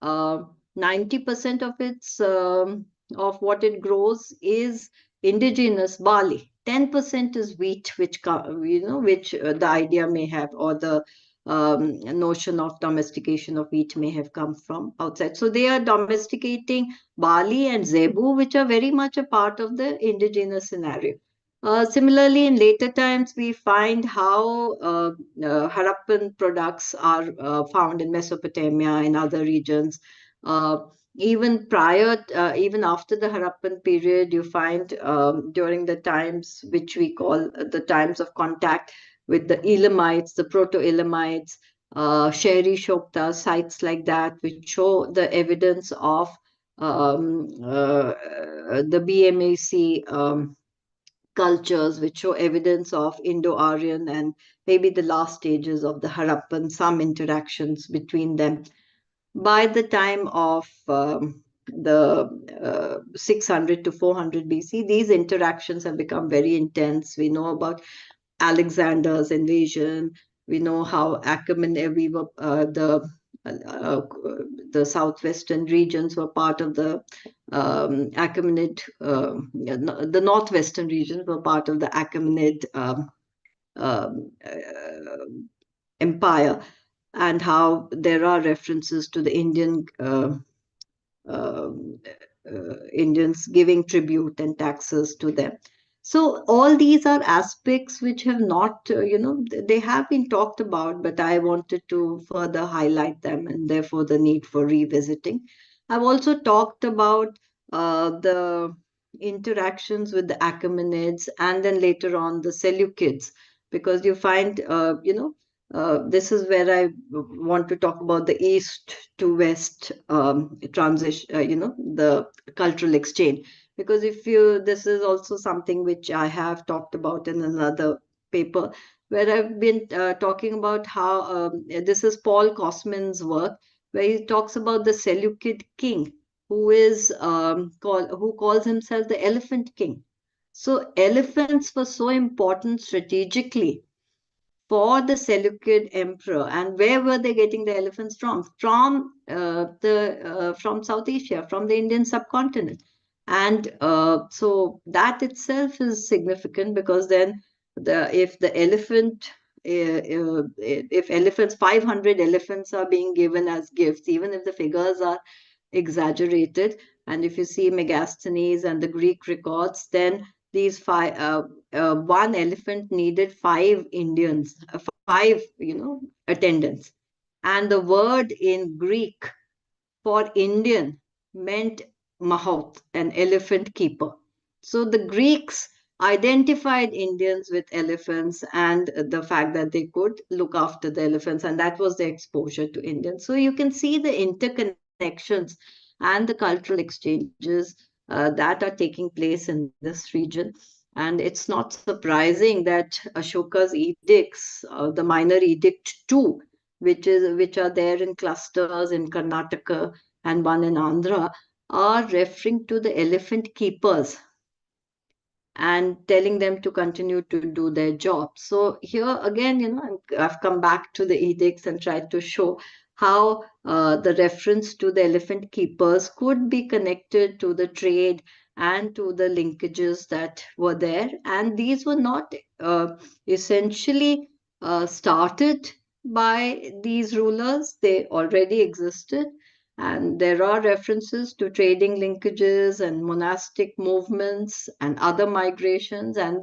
90% of its of what it grows is indigenous barley. 10% is wheat, which the idea may have, or the notion of domestication of wheat may have come from outside. So they are domesticating barley and zebu, which are very much a part of the indigenous scenario. Similarly, in later times, we find how Harappan products are found in Mesopotamia and other regions. Uh, even after the Harappan period, you find during the times which we call the times of contact with the Elamites, the Proto-Elamites, Sheri Shokta, sites like that, which show the evidence of the BMAC cultures, which show evidence of Indo-Aryan and maybe the last stages of the Harappan, some interactions between them. By the time of the 600 to 400 BC, these interactions have become very intense. We know about Alexander's invasion. We know how we were uh, the southwestern regions were part of the Achaemenid, the northwestern regions were part of the Achaemenid um, uh, empire, and how there are references to the um, Indians giving tribute and taxes to them. So all these are aspects which have not, they have been talked about, but I wanted to further highlight them, and therefore the need for revisiting. I've also talked about the interactions with the Achaemenids and then later on the Seleucids, because you find, this is where I want to talk about the east to west transition, the cultural exchange. Because this is also something which I have talked about in another paper, where I've been talking about how this is Paul Kosman's work, where he talks about the Seleucid king, who calls himself the Elephant King. So elephants were so important strategically for the Seleucid emperor. And where were they getting the elephants from? From South Asia, from the Indian subcontinent. And so that itself is significant, because then if the elephant if elephants 500 elephants are being given as gifts, even if the figures are exaggerated, and if you see Megasthenes and the Greek records, then one elephant needed five Indians, five, attendants. And the word in Greek for Indian meant mahout, an elephant keeper. So the Greeks identified Indians with elephants and the fact that they could look after the elephants, and that was their exposure to Indians. So you can see the interconnections and the cultural exchanges that are taking place in this region. And it's not surprising that Ashoka's edicts, the minor edict too, which are there in clusters in Karnataka and one in Andhra, are referring to the elephant keepers and telling them to continue to do their job. So here again, I've come back to the edicts and tried to show how the reference to the elephant keepers could be connected to the trade and to the linkages that were there. And these were not essentially started by these rulers, they already existed. And there are references to trading linkages and monastic movements and other migrations. And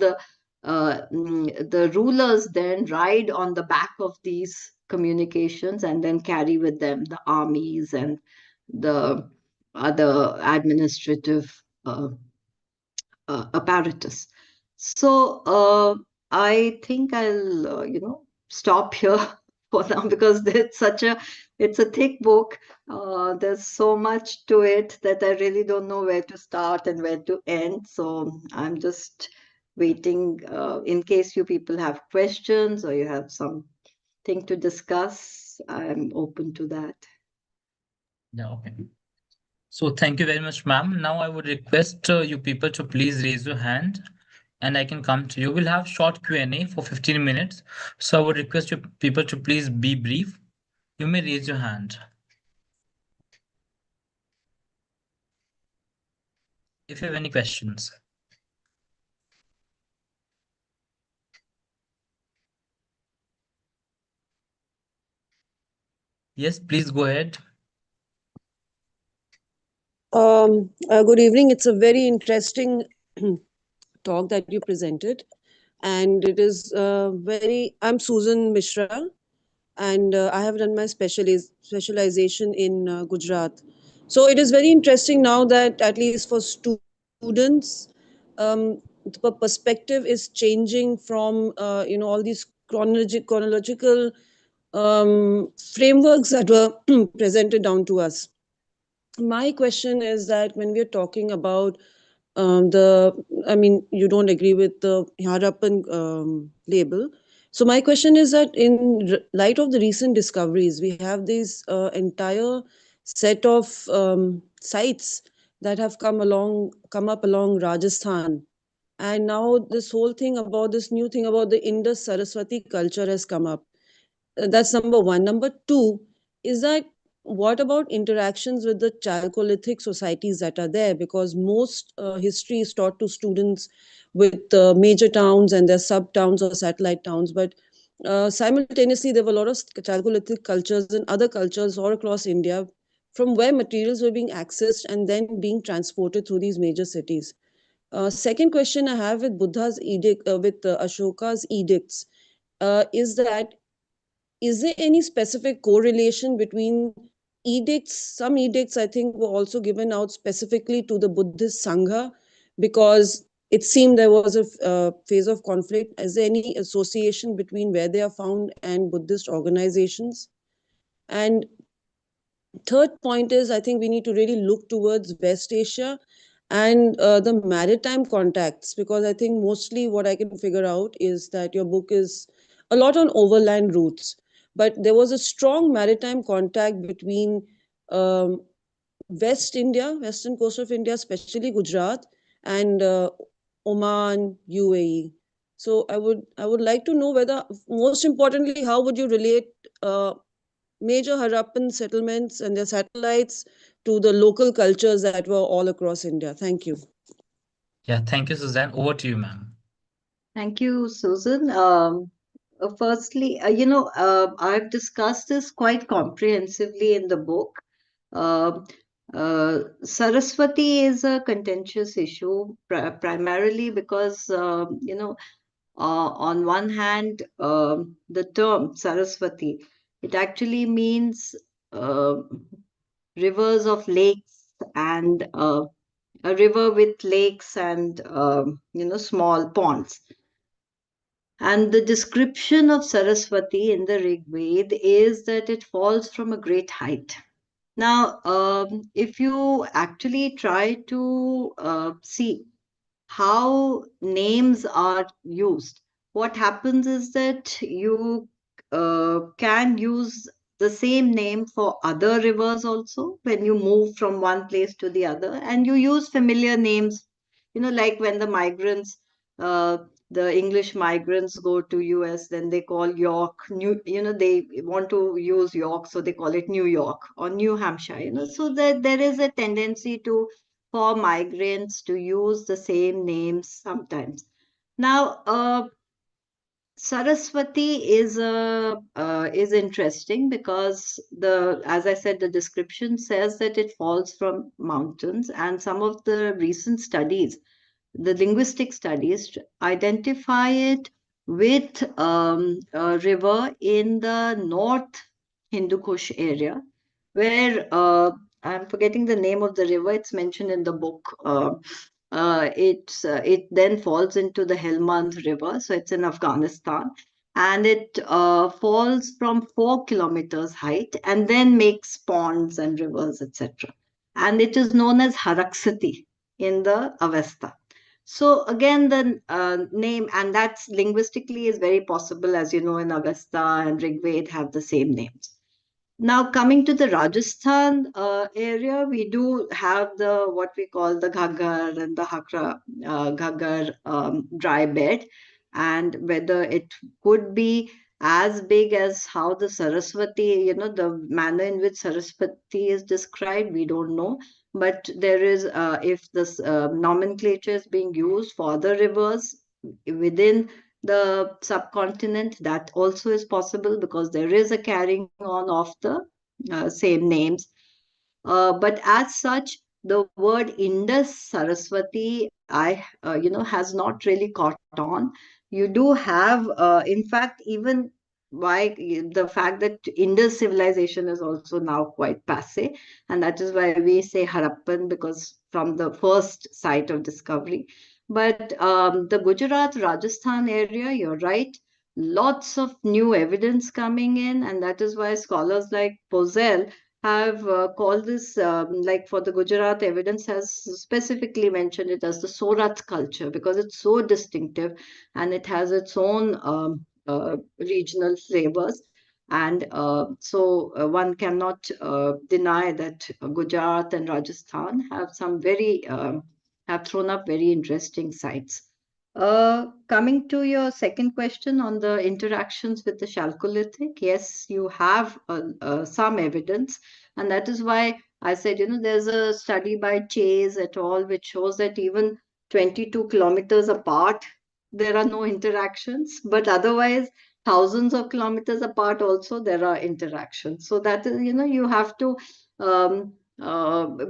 the rulers then ride on the back of these communications and then carry with them the armies and the other administrative apparatus. So I think I'll stop here for now, because it's a thick book. There's so much to it that I really don't know where to start and where to end. So I'm just waiting in case you people have questions or you have something to discuss. I'm open to that. Yeah, okay. So thank you very much, ma'am. Now I would request you people to please raise your hand and I can come to you. We'll have short Q&A for 15 minutes. So I would request you people to please be brief. You may raise your hand if you have any questions. Yes, please go ahead. Good evening. It's a very interesting talk that you presented, and it is very. I'm Susan Mishra, and I have done my specialization in Gujarat. So it is very interesting now that at least for students, the perspective is changing from all these chronological frameworks that were presented down to us. My question is that when we're talking about the, I mean, you don't agree with the Harappan label. So my question is that in light of the recent discoveries, we have this entire set of sites that have come up along Rajasthan, and now this whole thing about this new thing about the Indus Saraswati culture has come up. That's number one. Number two is that what about interactions with the Chalcolithic societies that are there? Because most history is taught to students with major towns and their sub towns or satellite towns, but simultaneously there were a lot of Chalcolithic cultures and other cultures all across India from where materials were being accessed and then being transported through these major cities. Second question I have with Buddha's edict, with Ashoka's edicts, is that is there any specific correlation between edicts? Some edicts, I think, were also given out specifically to the Buddhist Sangha because it seemed there was a phase of conflict. Is there any association between where they are found and Buddhist organizations? And third point is, I think we need to really look towards West Asia and the maritime contacts, because I think mostly what I can figure out is that your book is a lot on overland routes, but there was a strong maritime contact between um, West India, western coast of India, especially Gujarat, and Oman, UAE. So I would like to know whether, most importantly, how would you relate major Harappan settlements and their satellites to the local cultures that were all across India? Thank you. Yeah, thank you, Suzanne. Over to you, ma'am. Thank you, Susan. Firstly, I've discussed this quite comprehensively in the book. Uh, Saraswati is a contentious issue primarily because, on one hand, the term Saraswati, it actually means uh, rivers of lakes and a river with lakes and small ponds. And the description of Saraswati in the Rig Veda is that it falls from a great height. Now, if you actually try to see how names are used, what happens is that you can use the same name for other rivers also when you move from one place to the other, and you use familiar names, like when the migrants, uh, the English migrants go to US, then they call York New, they want to use York, so they call it New York or New Hampshire, so that there is a tendency to for migrants to use the same names sometimes. Now, Saraswati is interesting because as I said, the description says that it falls from mountains, and some of the recent studies, the linguistic studies, identify it with a river in the North Hindu Kush area, where I'm forgetting the name of the river. It's mentioned in the book. It then falls into the Helmand River, so it's in Afghanistan, and it falls from 4 kilometers height and then makes ponds and rivers, etc. And it is known as Haraksati in the Avesta. So again, the name, and that's linguistically is very possible, as you know, in Avesta and Rigved have the same names. Now, coming to the Rajasthan area, we do have the what we call the Ghaggar and the Hakra Ghaggar dry bed, and whether it could be as big as how the Saraswati, the manner in which Saraswati is described, we don't know. But there is, if this nomenclature is being used for other rivers within the subcontinent, that also is possible because there is a carrying on of the same names. But as such, the word Indus Saraswati, has not really caught on. You do have, in fact, even why the fact that Indus civilization is also now quite passe, and that is why we say Harappan, because from the first site of discovery. But the Gujarat, Rajasthan area, you're right, lots of new evidence coming in, and that is why scholars like Posel have called this, like for the Gujarat evidence, has specifically mentioned it as the Sorat culture because it's so distinctive and it has its own regional flavors. And so one cannot deny that Gujarat and Rajasthan have some very, have thrown up very interesting sites. Coming to your second question on the interactions with the Chalcolithic, yes, you have some evidence, and that is why I said, there's a study by Chase et al., which shows that even 22 kilometers apart, there are no interactions, but otherwise, thousands of kilometers apart also, there are interactions. So that is, you have to um,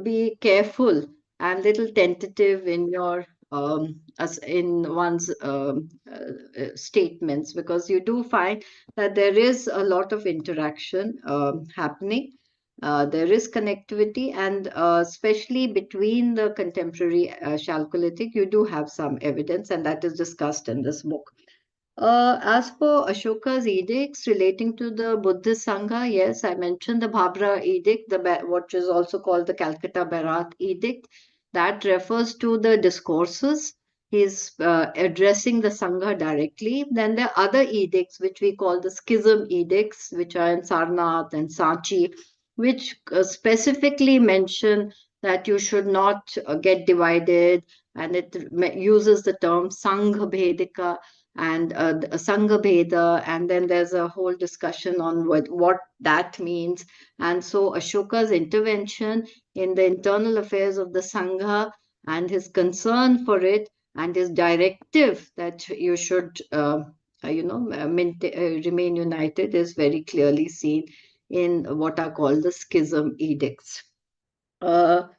be careful and little tentative in your as in one's statements, because you do find that there is a lot of interaction happening. There is connectivity, and especially between the contemporary Chalcolithic, you do have some evidence, and that is discussed in this book. As for Ashoka's edicts relating to the Buddhist Sangha, yes, I mentioned the Bhabra edict, what is also called the Calcutta Bharat edict. That refers to the discourses. He's addressing the Sangha directly. Then there are other edicts, which we call the schism edicts, which are in Sarnath and Sanchi, which specifically mention that you should not get divided, and it uses the term Sangha Bhedika and Sangha Bheda, and then there's a whole discussion on what that means. And so Ashoka's intervention in the internal affairs of the Sangha and his concern for it and his directive that you should, remain united is very clearly seen in what are called the schism edicts. Yes,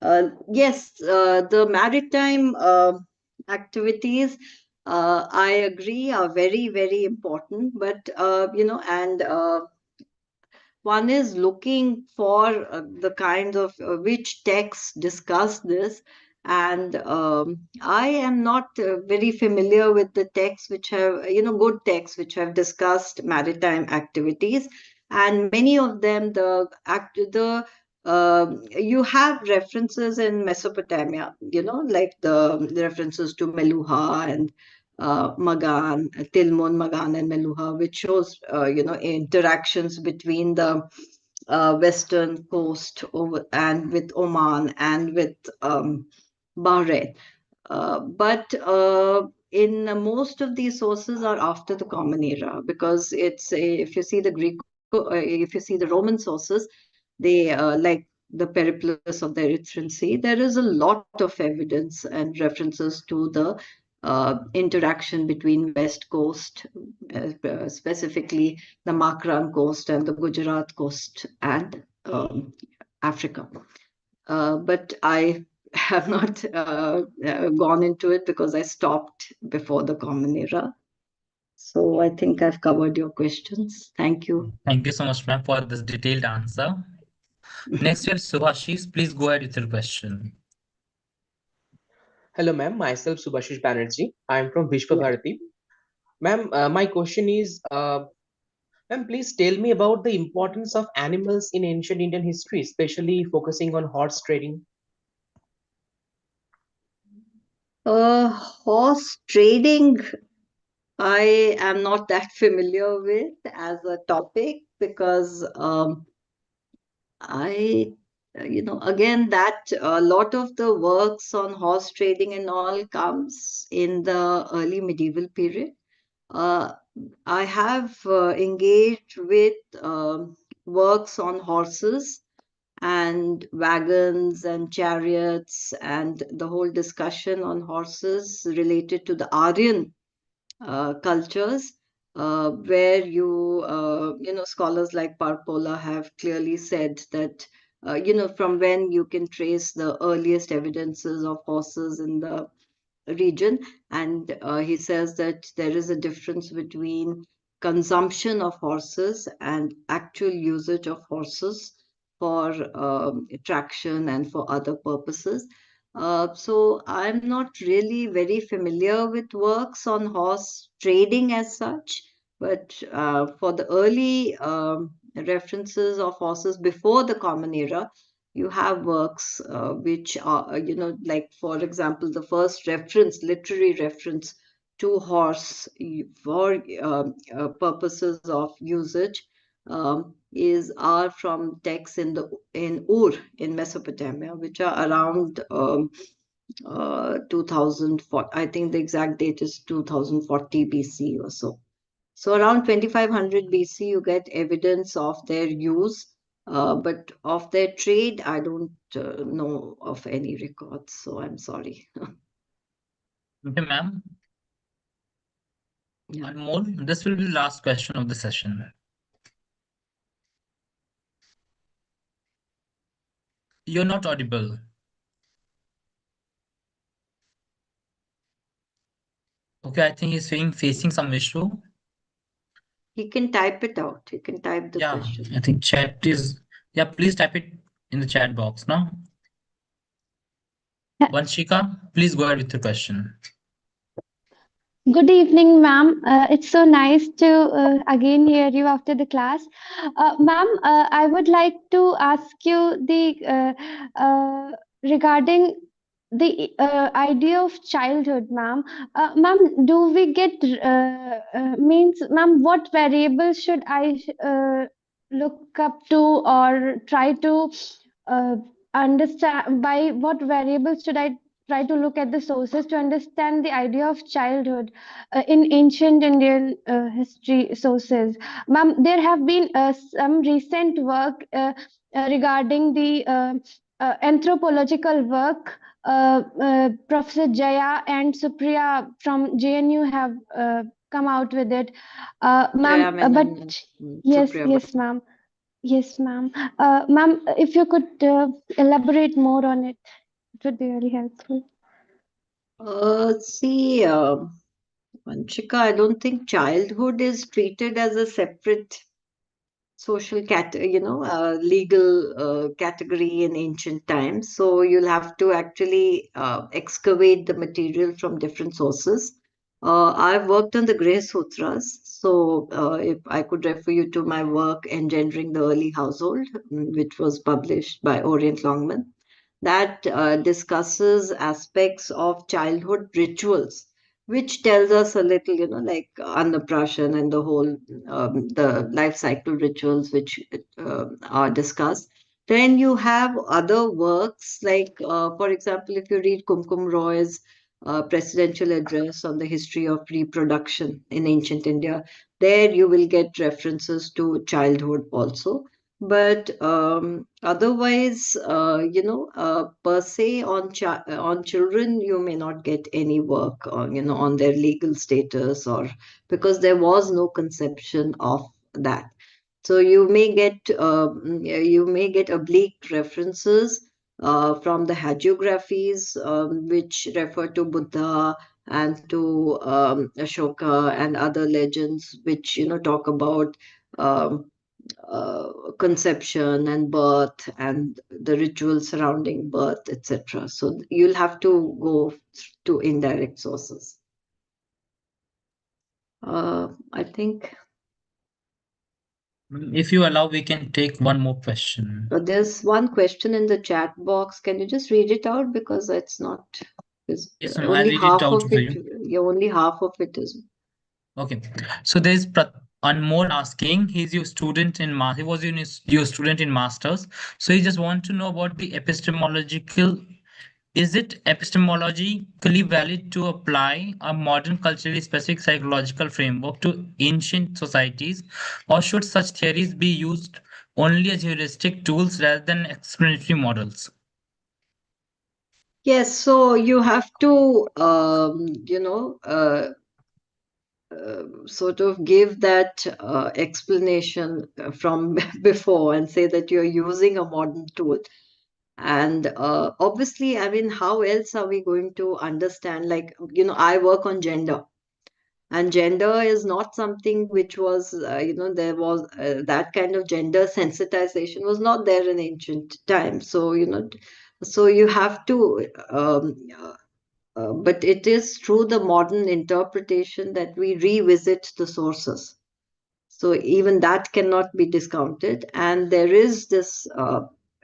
the maritime activities, I agree, are very, very important. But, and one is looking for the kind of which texts discuss this. And I am not very familiar with the texts which have, good texts which have discussed maritime activities. And many of them, you have references in Mesopotamia, like the references to Meluha and Magan, Tilmun, Magan, and Meluha, which shows, interactions between the western coast over and with Oman and with Bahrain. But in most of these sources are after the Common Era, because if you see the if you see the Roman sources, they like the Periplus of the Erythraean Sea, there is a lot of evidence and references to the interaction between West Coast, specifically the Makran coast and the Gujarat coast, and Africa. But I have not gone into it because I stopped before the Common Era. So I think I've covered your questions. Thank you. Thank you so much, ma'am, for this detailed answer. Next, we have Subhashish. Please go ahead with your question. Hello, ma'am. Myself, Subhashish Banerjee. I am from Vishwa Yeah. Bharati. Ma'am, my question is, ma'am, please tell me about the importance of animals in ancient Indian history, especially focusing on horse trading. Horse trading, I am not that familiar with as a topic, because again, that a lot of the works on horse trading and all comes in the early medieval period. Uh, I have engaged with works on horses and wagons and chariots, and the whole discussion on horses related to the Aryan cultures, where scholars like Parpola have clearly said that, from when you can trace the earliest evidences of horses in the region. And he says that there is a difference between consumption of horses and actual usage of horses for traction and for other purposes. So I'm not really very familiar with works on horse trading as such, but for the early references of horses before the Common Era, you have works which are, like, for example, the first reference, literary reference to horse for purposes of usage are from texts in Ur in Mesopotamia, which are around 2004. I think the exact date is 2040 BC or so. So around 2500 BC, you get evidence of their use, but of their trade, I don't know of any records. So I'm sorry. Okay, ma'am. Yeah. Anmol, this will be the last question of the session. You're not audible. Okay, I think he's facing some issue. He can type it out. He can type the Yeah, question. I think chat is. Yeah, please type it in the chat box now. Vanshika, please go ahead with your question. Good evening, ma'am. It's so nice to again hear you after the class. Ma'am, I would like to ask you regarding the idea of childhood, ma'am. Ma'am, do we get means, ma'am, what variables should I look up to or try to uh, understand? By what variables should I try to look at the sources to understand the idea of childhood in ancient Indian history sources? Ma'am, there have been some recent work regarding the anthropological work. Professor Jaya and Supriya from JNU have come out with it. Jaya Ma'am, but Menon and yes, Supriya. yes, ma'am. Yes, ma'am. Ma'am, if you could elaborate more on it, it would be really helpful. See, Vanshika, I don't think childhood is treated as a separate social legal category in ancient times. So you'll have to actually excavate the material from different sources. I've worked on the Grey Sutras, so if I could refer you to my work Engendering the Early Household, which was published by Orient Longman, that discusses aspects of childhood rituals, which tells us a little, like Annaprashan and the whole the life cycle rituals which are discussed. Then you have other works like, for example, if you read Kumkum Roy's presidential address on the history of reproduction in ancient India, there you will get references to childhood also. But otherwise, per se on children, you may not get any work on, on their legal status, or because there was no conception of that. So you may get oblique references from the hagiographies, which refer to Buddha and to Ashoka and other legends, which talk about um, conception and birth and the rituals surrounding birth, etc. So you'll have to go to indirect sources. I think If you allow, we can take one more question. there's one question in the chat box. Can you just read it out, because it's not. It's Yes, ma'am, I'll only read it half out of for it. you. Yeah, only half of it is. Okay, so there's Anmol asking. He's your student in He was your student in masters. So he just want to know about the epistemological. Is it epistemologically valid to apply a modern culturally specific psychological framework to ancient societies, or should such theories be used only as heuristic tools rather than explanatory models? Yes, so you have to, sort of give that explanation from before and say that you're using a modern tool. And obviously, I mean, how else are we going to understand? Like, I work on gender, and gender is not something which was, there was that kind of gender sensitization was not there in ancient times. So, so you have to but it is through the modern interpretation that we revisit the sources. So even that cannot be discounted. And there is this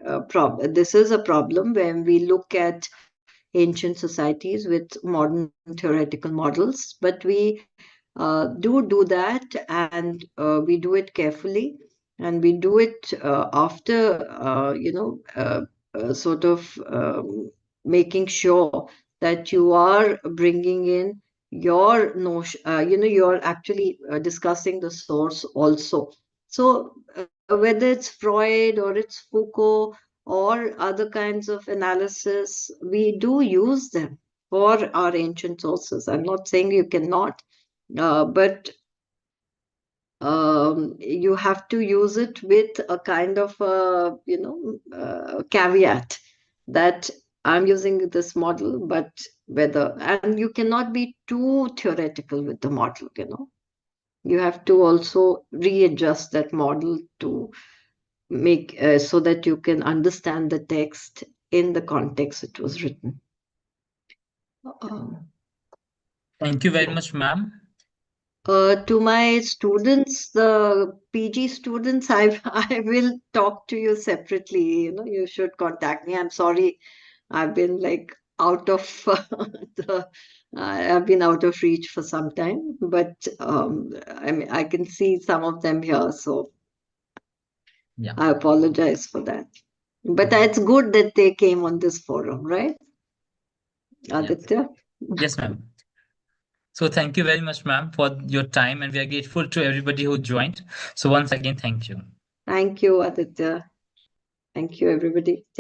this is a problem when we look at ancient societies with modern theoretical models, but we do that, and we do it carefully, and we do it after sort of making sure that you are bringing in your notion, you're actually discussing the source also. So whether it's Freud or it's Foucault or other kinds of analysis, we do use them for our ancient sources. I'm not saying you cannot, but you have to use it with a kind of caveat that I'm using this model, but whether, and you cannot be too theoretical with the model, you have to also readjust that model to make so that you can understand the text in the context it was written. Um, Thank you very much, ma'am. To my students, the PG students, I will talk to you separately. You should contact me. I'm sorry, I've been like out of I've been out of reach for some time, but I mean, I can see some of them here, so Yeah. I apologize for that. But it's good that they came on this forum, right, Aditya? Yes, ma'am. So thank you very much, ma'am, for your time, and we are grateful to everybody who joined. So once again, thank you. Thank you, Aditya. Thank you, everybody.